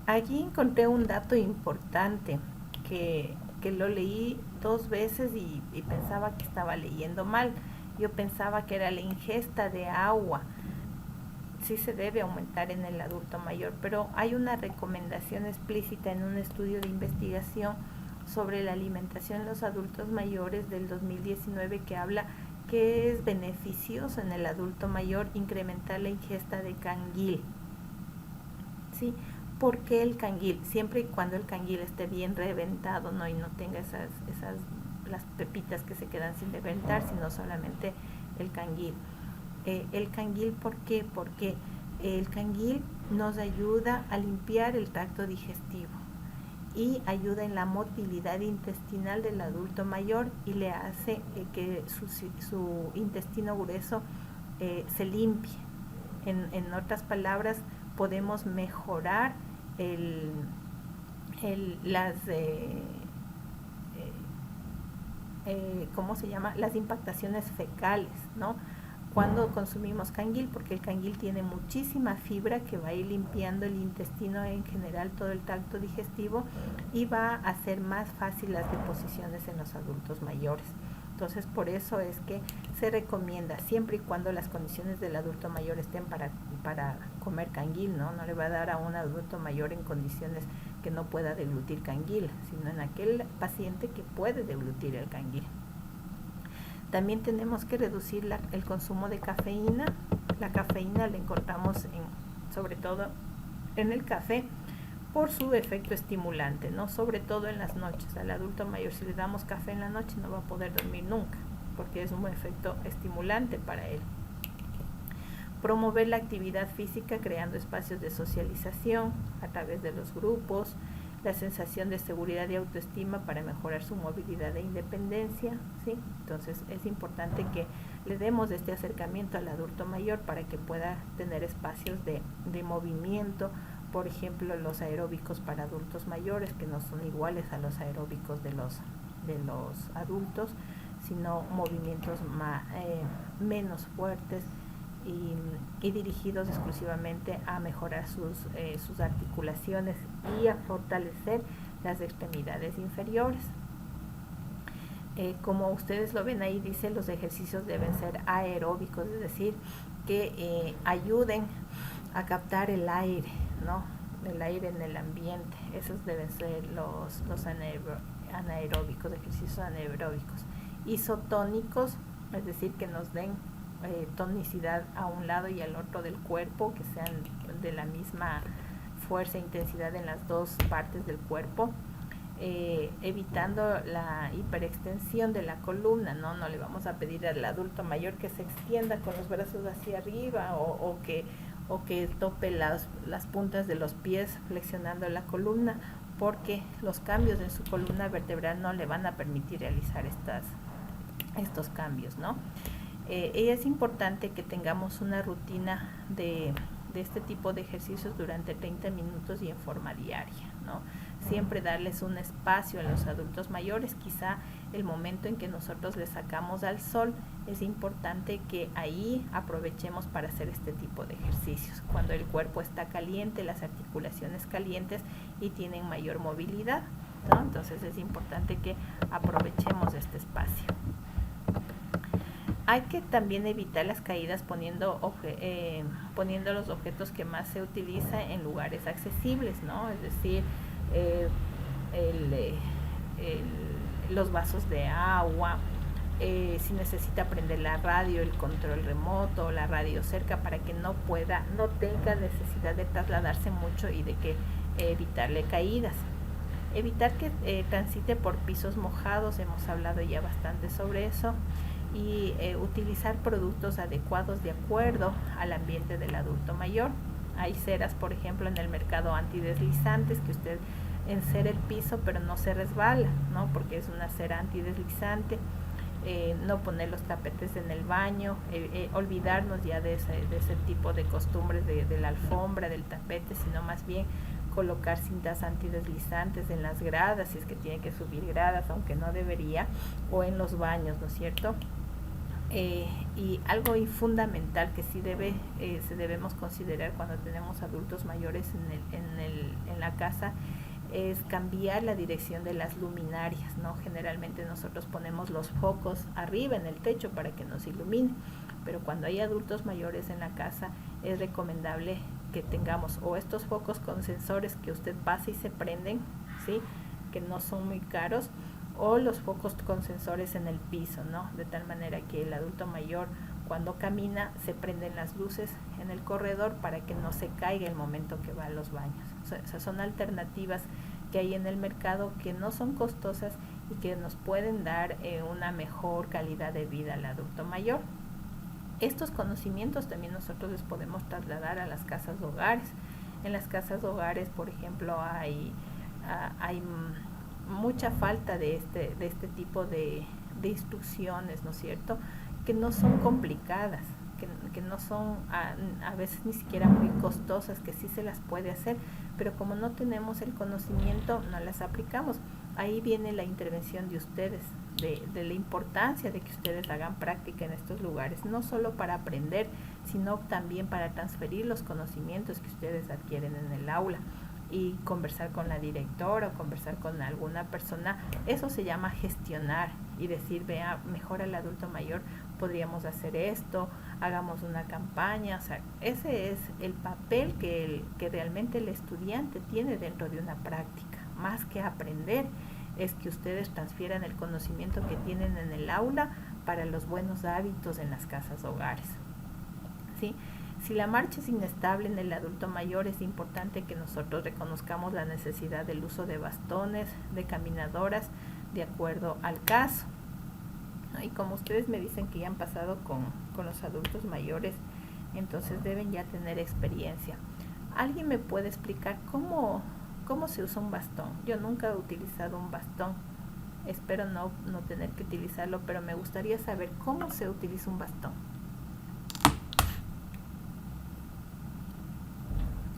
Aquí encontré un dato importante que lo leí 2 veces y pensaba que estaba leyendo mal. Yo pensaba que era la ingesta de agua. Sí se debe aumentar en el adulto mayor, pero hay una recomendación explícita en un estudio de investigación sobre la alimentación en los adultos mayores del 2019 que habla que es beneficioso en el adulto mayor incrementar la ingesta de canguil. ¿Sí? ¿Por qué el canguil? Siempre y cuando el canguil esté bien reventado, ¿no? Y no tenga las pepitas que se quedan sin reventar, sino solamente el canguil. El canguil, ¿por qué? Porque el canguil nos ayuda a limpiar el tracto digestivo y ayuda en la motilidad intestinal del adulto mayor y le hace que su intestino grueso se limpie. En otras palabras, podemos mejorar las impactaciones fecales, ¿no? Cuando consumimos canguil, porque el canguil tiene muchísima fibra que va a ir limpiando el intestino en general, todo el tracto digestivo, y va a hacer más fácil las deposiciones en los adultos mayores. Entonces, por eso es que se recomienda, siempre y cuando las condiciones del adulto mayor estén para comer canguil, ¿no? No le va a dar a un adulto mayor en condiciones que no pueda deglutir canguil, sino en aquel paciente que puede deglutir el canguil. También tenemos que reducir el consumo de cafeína. La cafeína la encontramos sobre todo en el café por su efecto estimulante, ¿no? Sobre todo en las noches. Al adulto mayor, si le damos café en la noche, no va a poder dormir nunca, porque es un efecto estimulante para él. Promover la actividad física creando espacios de socialización a través de los grupos, la sensación de seguridad y autoestima para mejorar su movilidad e independencia, ¿sí? Entonces es importante que le demos este acercamiento al adulto mayor para que pueda tener espacios de movimiento, por ejemplo los aeróbicos para adultos mayores, que no son iguales a los aeróbicos de los adultos, sino movimientos menos fuertes y dirigidos exclusivamente a mejorar sus articulaciones y a fortalecer las extremidades inferiores. Como ustedes lo ven ahí, dice, los ejercicios deben ser aeróbicos, es decir, que ayuden a captar el aire, ¿no? El aire en el ambiente. Esos deben ser los anaeróbicos, ejercicios anaeróbicos. Isotónicos, es decir, que nos den tonicidad a un lado y al otro del cuerpo, que sean de la misma fuerza e intensidad en las dos partes del cuerpo, evitando la hiperextensión de la columna, ¿no? No le vamos a pedir al adulto mayor que se extienda con los brazos hacia arriba o que tope las puntas de los pies flexionando la columna, porque los cambios en su columna vertebral no le van a permitir realizar estos cambios, ¿no? Es importante que tengamos una rutina de este tipo de ejercicios durante 30 minutos y en forma diaria, ¿no? Siempre darles un espacio a los adultos mayores. Quizá el momento en que nosotros les sacamos al sol, es importante que ahí aprovechemos para hacer este tipo de ejercicios, cuando el cuerpo está caliente, las articulaciones calientes y tienen mayor movilidad, ¿no? Entonces es importante que aprovechemos este espacio. Hay que también evitar las caídas poniendo los objetos que más se utiliza en lugares accesibles, ¿no? Es decir, los vasos de agua, si necesita prender la radio, el control remoto, la radio cerca, para que no tenga necesidad de trasladarse mucho y de que evitarle caídas. Evitar que transite por pisos mojados, hemos hablado ya bastante sobre eso. Y utilizar productos adecuados de acuerdo al ambiente del adulto mayor. Hay ceras, por ejemplo, en el mercado antideslizantes que usted encera el piso pero no se resbala, ¿no? Porque es una cera antideslizante. No poner los tapetes en el baño, olvidarnos ya de ese tipo de costumbres de la alfombra, del tapete, sino más bien colocar cintas antideslizantes en las gradas, si es que tiene que subir gradas, aunque no debería, o en los baños, ¿no es cierto? Y algo fundamental que sí debemos considerar cuando tenemos adultos mayores en la casa es cambiar la dirección de las luminarias, ¿no? Generalmente nosotros ponemos los focos arriba en el techo para que nos ilumine, pero cuando hay adultos mayores en la casa es recomendable que tengamos o estos focos con sensores que usted pasa y se prenden, ¿sí? Que no son muy caros, o los focos con sensores en el piso, ¿no? De tal manera que el adulto mayor cuando camina se prenden las luces en el corredor para que no se caiga el momento que va a los baños. O sea, son alternativas que hay en el mercado que no son costosas y que nos pueden dar una mejor calidad de vida al adulto mayor. Estos conocimientos también nosotros les podemos trasladar a las casas de hogares. En las casas de hogares, por ejemplo, hay mucha falta de este tipo de instrucciones, ¿no es cierto?, que no son complicadas, que no son a veces ni siquiera muy costosas, que sí se las puede hacer, pero como no tenemos el conocimiento, no las aplicamos. Ahí viene la intervención de ustedes, de la importancia de que ustedes hagan práctica en estos lugares, no solo para aprender, sino también para transferir los conocimientos que ustedes adquieren en el aula y conversar con la directora o conversar con alguna persona. Eso se llama gestionar y decir, vea, mejor al adulto mayor podríamos hacer esto, hagamos una campaña. O sea, ese es el papel que realmente el estudiante tiene dentro de una práctica. Más que aprender, es que ustedes transfieran el conocimiento que tienen en el aula para los buenos hábitos en las casas hogares, ¿sí? Si la marcha es inestable en el adulto mayor, es importante que nosotros reconozcamos la necesidad del uso de bastones, de caminadoras, de acuerdo al caso. Y como ustedes me dicen que ya han pasado con los adultos mayores, entonces deben ya tener experiencia. ¿Alguien me puede explicar cómo se usa un bastón? Yo nunca he utilizado un bastón. Espero no tener que utilizarlo, pero me gustaría saber cómo se utiliza un bastón.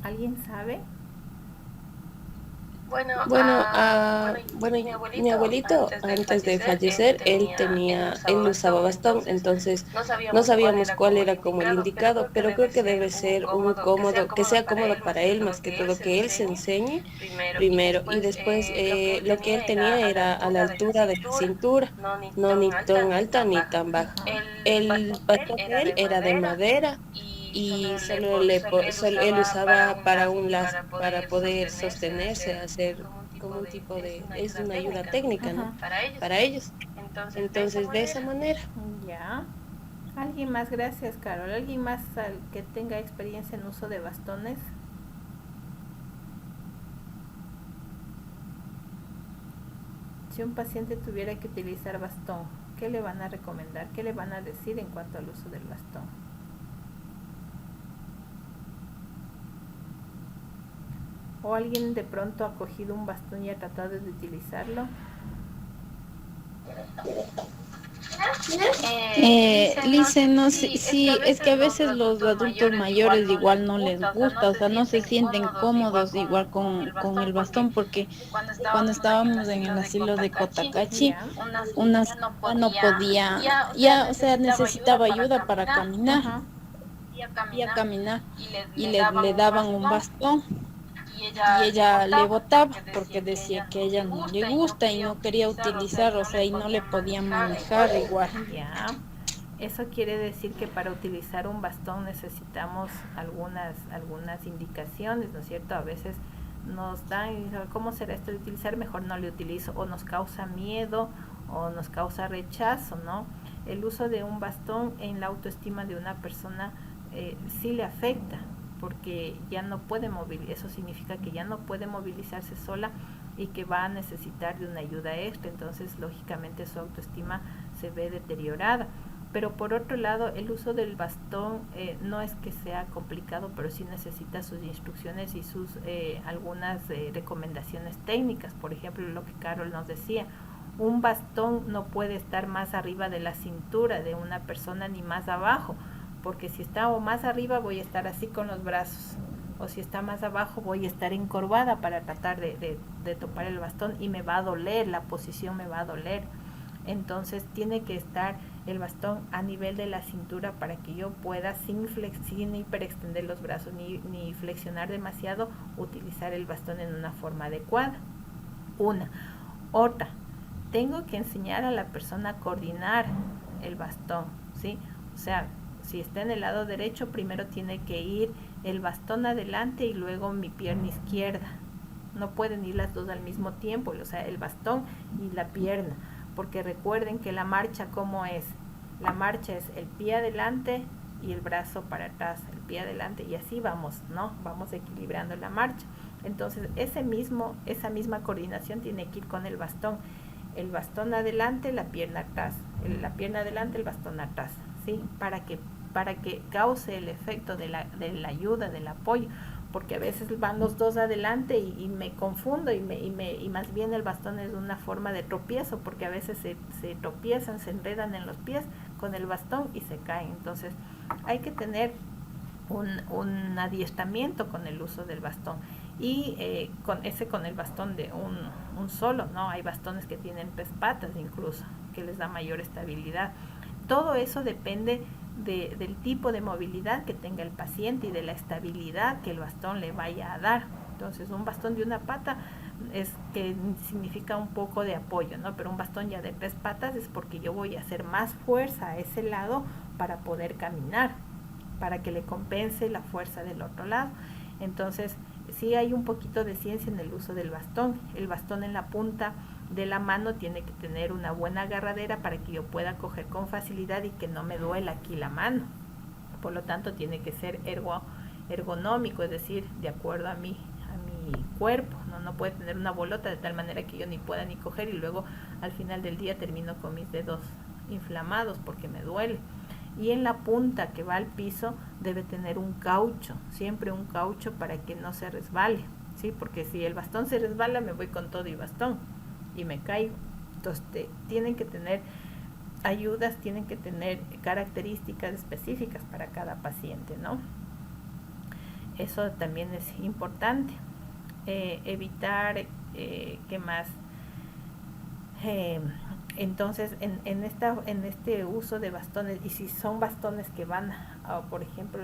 ¿Alguien sabe? Mi abuelito antes de fallecer, él usaba bastón, entonces no sabíamos cuál era como el indicado, pero creo que debe ser que sea cómodo para él, más que todo, que él se enseñe primero, y después lo que él tenía era a la altura de la cintura, no ni tan alta ni tan baja. El bastón de él era de madera, y solo él usaba para un lazo, para poder sostenerse, hacer como un tipo es una ayuda técnica, ¿no? Para ellos. Entonces, de esa manera. Ya. ¿Alguien más? Gracias, Carol. ¿Alguien más que tenga experiencia en uso de bastones? Si un paciente tuviera que utilizar bastón, ¿qué le van a recomendar? ¿Qué le van a decir en cuanto al uso del bastón? ¿O alguien de pronto ha cogido un bastón y ha tratado de utilizarlo? Lice, no sé, sí, es que a veces los adultos mayores igual no les gusta, o sea, no se sienten cómodos igual con el bastón, porque cuando estábamos en el asilo de Cotacachi, una señora no podía, o sea, necesitaba ayuda para caminar, y le daban un bastón. Y ella le botaba porque decía que a ella no le gusta y no quería utilizar, o sea, y no le podía manejar igual. Ya, eso quiere decir que para utilizar un bastón necesitamos algunas indicaciones, ¿no es cierto? A veces nos dan, ¿cómo será esto de utilizar? Mejor no le utilizo, o nos causa miedo o nos causa rechazo, ¿no? El uso de un bastón en la autoestima de una persona sí le afecta, porque ya no puede eso significa que ya no puede movilizarse sola y que va a necesitar de una ayuda extra, entonces lógicamente su autoestima se ve deteriorada. Pero por otro lado, el uso del bastón no es que sea complicado, pero sí necesita sus instrucciones y sus algunas recomendaciones técnicas. Por ejemplo, lo que Carol nos decía, un bastón no puede estar más arriba de la cintura de una persona ni más abajo, porque si está o más arriba voy a estar así con los brazos, o si está más abajo voy a estar encorvada para tratar de topar el bastón y me va a doler, la posición me va a doler. Entonces tiene que estar el bastón a nivel de la cintura para que yo pueda, sin hiperextender los brazos ni flexionar demasiado, utilizar el bastón en una forma adecuada. Otra, tengo que enseñar a la persona a coordinar el bastón, ¿sí? O sea, si está en el lado derecho, primero tiene que ir el bastón adelante y luego mi pierna izquierda. No pueden ir las dos al mismo tiempo, o sea, el bastón y la pierna. Porque recuerden que la marcha, ¿cómo es? La marcha es el pie adelante y el brazo para atrás, el pie adelante, y así vamos, ¿no? Vamos equilibrando la marcha. Entonces, esa misma coordinación tiene que ir con el bastón adelante, la pierna atrás, la pierna adelante, el bastón atrás, ¿sí? Para que cause el efecto de la ayuda, del apoyo, porque a veces van los dos adelante y me confundo y más bien el bastón es una forma de tropiezo, porque a veces se tropiezan, se enredan en los pies con el bastón y se caen. Entonces hay que tener un adiestramiento con el uso del bastón y con el bastón de un solo, ¿no? Hay bastones que tienen 3 patas incluso, que les da mayor estabilidad. Todo eso depende del tipo de movilidad que tenga el paciente y de la estabilidad que el bastón le vaya a dar. Entonces, un bastón de una pata es que significa un poco de apoyo, ¿no? Pero un bastón ya de 3 patas es porque yo voy a hacer más fuerza a ese lado para poder caminar, para que le compense la fuerza del otro lado. Entonces, sí hay un poquito de ciencia en el uso del bastón. El bastón en la punta de la mano tiene que tener una buena agarradera para que yo pueda coger con facilidad y que no me duela aquí la mano. Por lo tanto, tiene que ser ergonómico, es decir, de acuerdo a mi cuerpo. No puede tener una bolota de tal manera que yo ni pueda ni coger y luego al final del día termino con mis dedos inflamados porque me duele. Y en la punta que va al piso debe tener un caucho, siempre un caucho para que no se resbale, ¿sí? Porque si el bastón se resbala me voy con todo y bastón y me caigo. Entonces tienen que tener ayudas, tienen que tener características específicas para cada paciente, ¿no? Eso también es importante. Evitar, ¿qué más? Entonces, en este uso de bastones, y si son bastones que van, por ejemplo,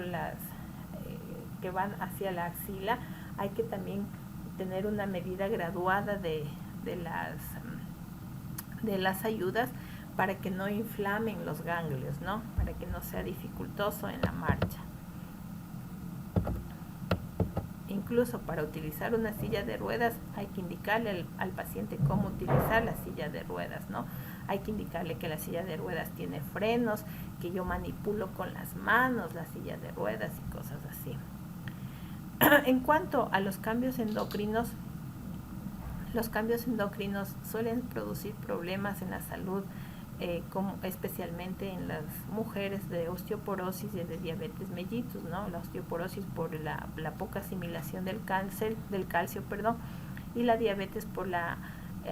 que van hacia la axila, hay que también tener una medida graduada de las ayudas para que no inflamen los ganglios, ¿no? Para que no sea dificultoso en la marcha. Incluso para utilizar una silla de ruedas hay que indicarle al paciente cómo utilizar la silla de ruedas, ¿no? Hay que indicarle que la silla de ruedas tiene frenos, que yo manipulo con las manos la silla de ruedas y cosas así. En cuanto a los cambios endocrinos suelen producir problemas en la salud, como especialmente en las mujeres de osteoporosis y de diabetes mellitus, ¿no? La osteoporosis por la poca asimilación del calcio, y la diabetes por la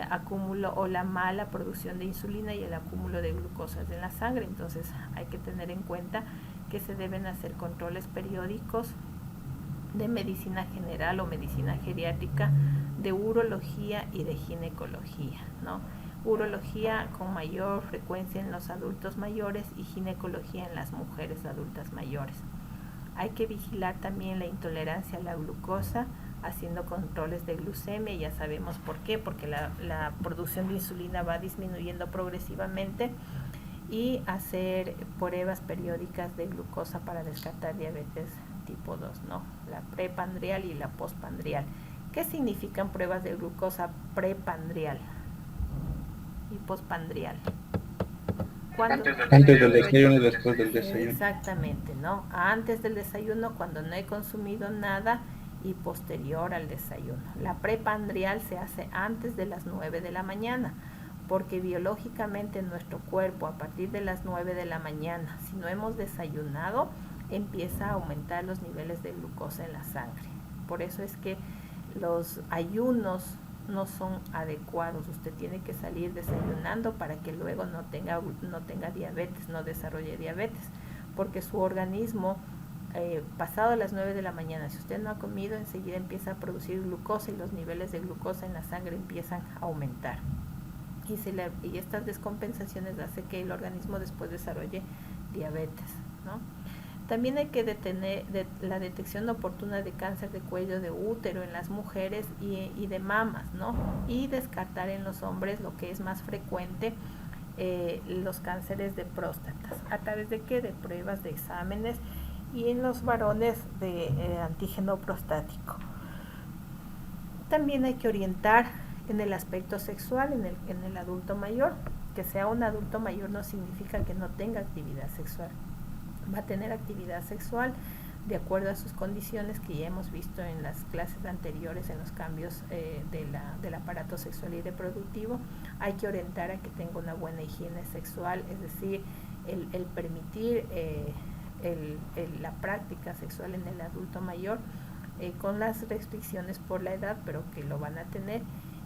acúmulo o la mala producción de insulina y el acúmulo de glucosas en la sangre. Entonces hay que tener en cuenta que se deben hacer controles periódicos de medicina general o medicina geriátrica, de urología y de ginecología, ¿no? Urología con mayor frecuencia en los adultos mayores y ginecología en las mujeres adultas mayores. Hay que vigilar también la intolerancia a la glucosa, haciendo controles de glucemia. Ya sabemos por qué, porque la producción de insulina va disminuyendo progresivamente, y hacer pruebas periódicas de glucosa para descartar diabetes tipo 2, ¿no? La prepandrial y la postpandrial. ¿Qué significan pruebas de glucosa prepandrial y postpandrial? Antes del desayuno y después del desayuno. Exactamente, ¿no? Antes del desayuno, cuando no he consumido nada, y posterior al desayuno. La prepandrial se hace antes de las 9 de la mañana. porque biológicamente nuestro cuerpo a partir de las 9 de la mañana, si no hemos desayunado, empieza a aumentar los niveles de glucosa en la sangre. Por eso es que los ayunos no son adecuados. Usted tiene que salir desayunando para que luego no tenga diabetes, no desarrolle diabetes, porque su organismo pasado las 9 de la mañana, si usted no ha comido, enseguida empieza a producir glucosa y los niveles de glucosa en la sangre empiezan a aumentar. Y estas descompensaciones hacen que el organismo después desarrolle diabetes, ¿no? También hay que detener la detección oportuna de cáncer de cuello de útero en las mujeres y de mamas, ¿no? Y descartar en los hombres, lo que es más frecuente, los cánceres de próstatas. ¿A través de qué? De pruebas, de exámenes, y en los varones de antígeno prostático. También hay que orientar en el aspecto sexual en el adulto mayor. Que sea un adulto mayor no significa que no tenga actividad sexual. Va a tener actividad sexual de acuerdo a sus condiciones, que ya hemos visto en las clases anteriores, en los cambios del aparato sexual y reproductivo. Hay que orientar a que tenga una buena higiene sexual, es decir, el permitir la práctica sexual en el adulto mayor, con las restricciones por la edad, pero que lo van a tener,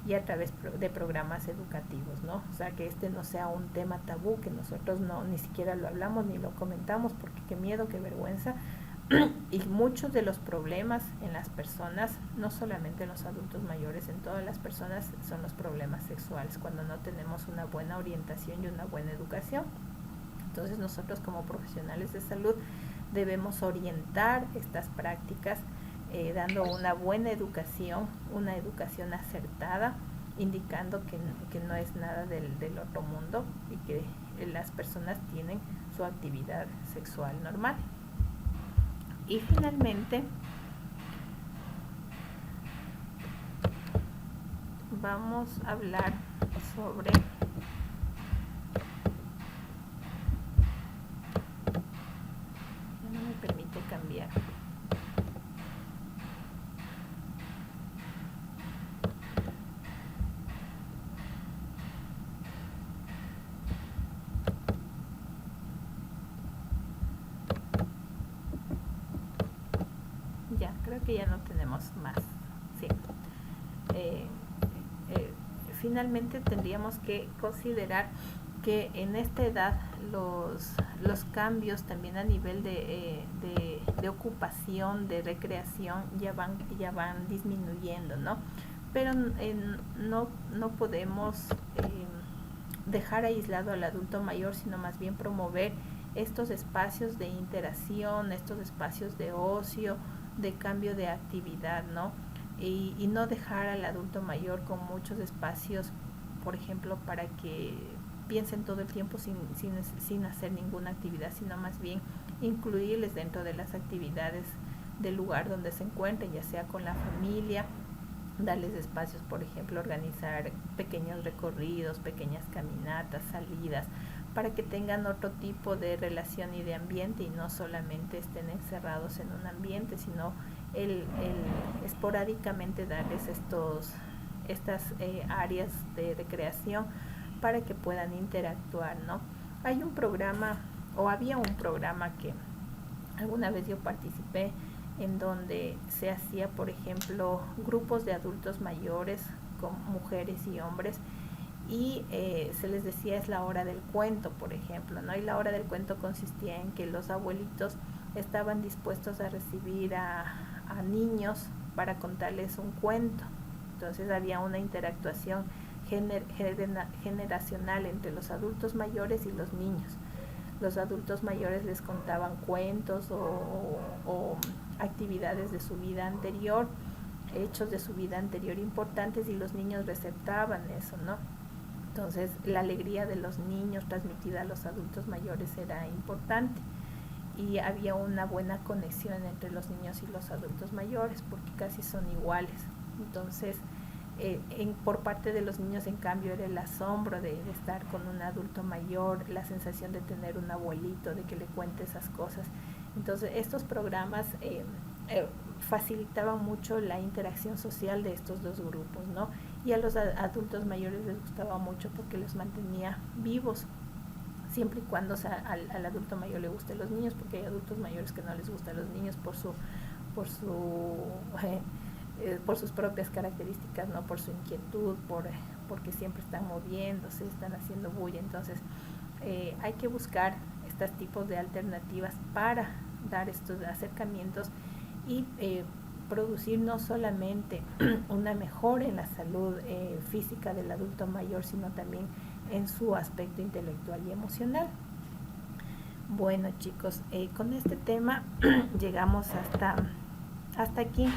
y a través de programas educativos, ¿no? O sea, que este no sea un tema tabú, que nosotros ni siquiera lo hablamos ni lo comentamos, porque qué miedo, qué vergüenza. Y muchos de los problemas en las personas, no solamente en los adultos mayores, en todas las personas, son los problemas sexuales, cuando no tenemos una buena orientación y una buena educación. Entonces nosotros como profesionales de salud debemos orientar estas prácticas, dando una buena educación, una educación acertada, indicando que no es nada del otro mundo y que las personas tienen su actividad sexual normal. Y finalmente vamos a hablar sobre no me permite cambiar. Ya, creo que ya no tenemos más. Sí. Finalmente tendríamos que considerar que en esta edad los cambios también a nivel de ocupación, de recreación, ya van disminuyendo, ¿no? Pero no podemos dejar aislado al adulto mayor, sino más bien promover estos espacios de interacción, estos espacios de ocio, de cambio de actividad, ¿no? Y no dejar al adulto mayor con muchos espacios, por ejemplo, para que piensen todo el tiempo sin hacer ninguna actividad, sino más bien incluirles dentro de las actividades del lugar donde se encuentren, ya sea con la familia, darles espacios, por ejemplo, organizar pequeños recorridos, pequeñas caminatas, salidas, para que tengan otro tipo de relación y de ambiente, y no solamente estén encerrados en un ambiente, sino esporádicamente darles estas áreas de recreación para que puedan interactuar, ¿no? Hay un programa, o había un programa que alguna vez yo participé, en donde se hacía, por ejemplo, grupos de adultos mayores con mujeres y hombres, y se les decía es la hora del cuento, por ejemplo, ¿no? Y la hora del cuento consistía en que los abuelitos estaban dispuestos a recibir a niños para contarles un cuento. Entonces había una interactuación generacional entre los adultos mayores y los niños. Los adultos mayores les contaban cuentos o actividades de su vida anterior, hechos de su vida anterior importantes, y los niños receptaban eso, ¿no? Entonces la alegría de los niños transmitida a los adultos mayores era importante, y había una buena conexión entre los niños y los adultos mayores porque casi son iguales. Entonces por parte de los niños, en cambio, era el asombro de estar con un adulto mayor, la sensación de tener un abuelito, de que le cuente esas cosas. Entonces estos programas facilitaban mucho la interacción social de estos dos grupos, ¿no? Y a los adultos mayores les gustaba mucho porque los mantenía vivos, siempre y cuando, o sea, al adulto mayor le gusten los niños, porque hay adultos mayores que no les gustan los niños por sus propias características, no por su inquietud, porque siempre están moviéndose, están haciendo bulla. Entonces hay que buscar estos tipos de alternativas para dar estos acercamientos y producir no solamente una mejora en la salud física del adulto mayor, sino también en su aspecto intelectual y emocional. Bueno, chicos, con este tema llegamos hasta aquí.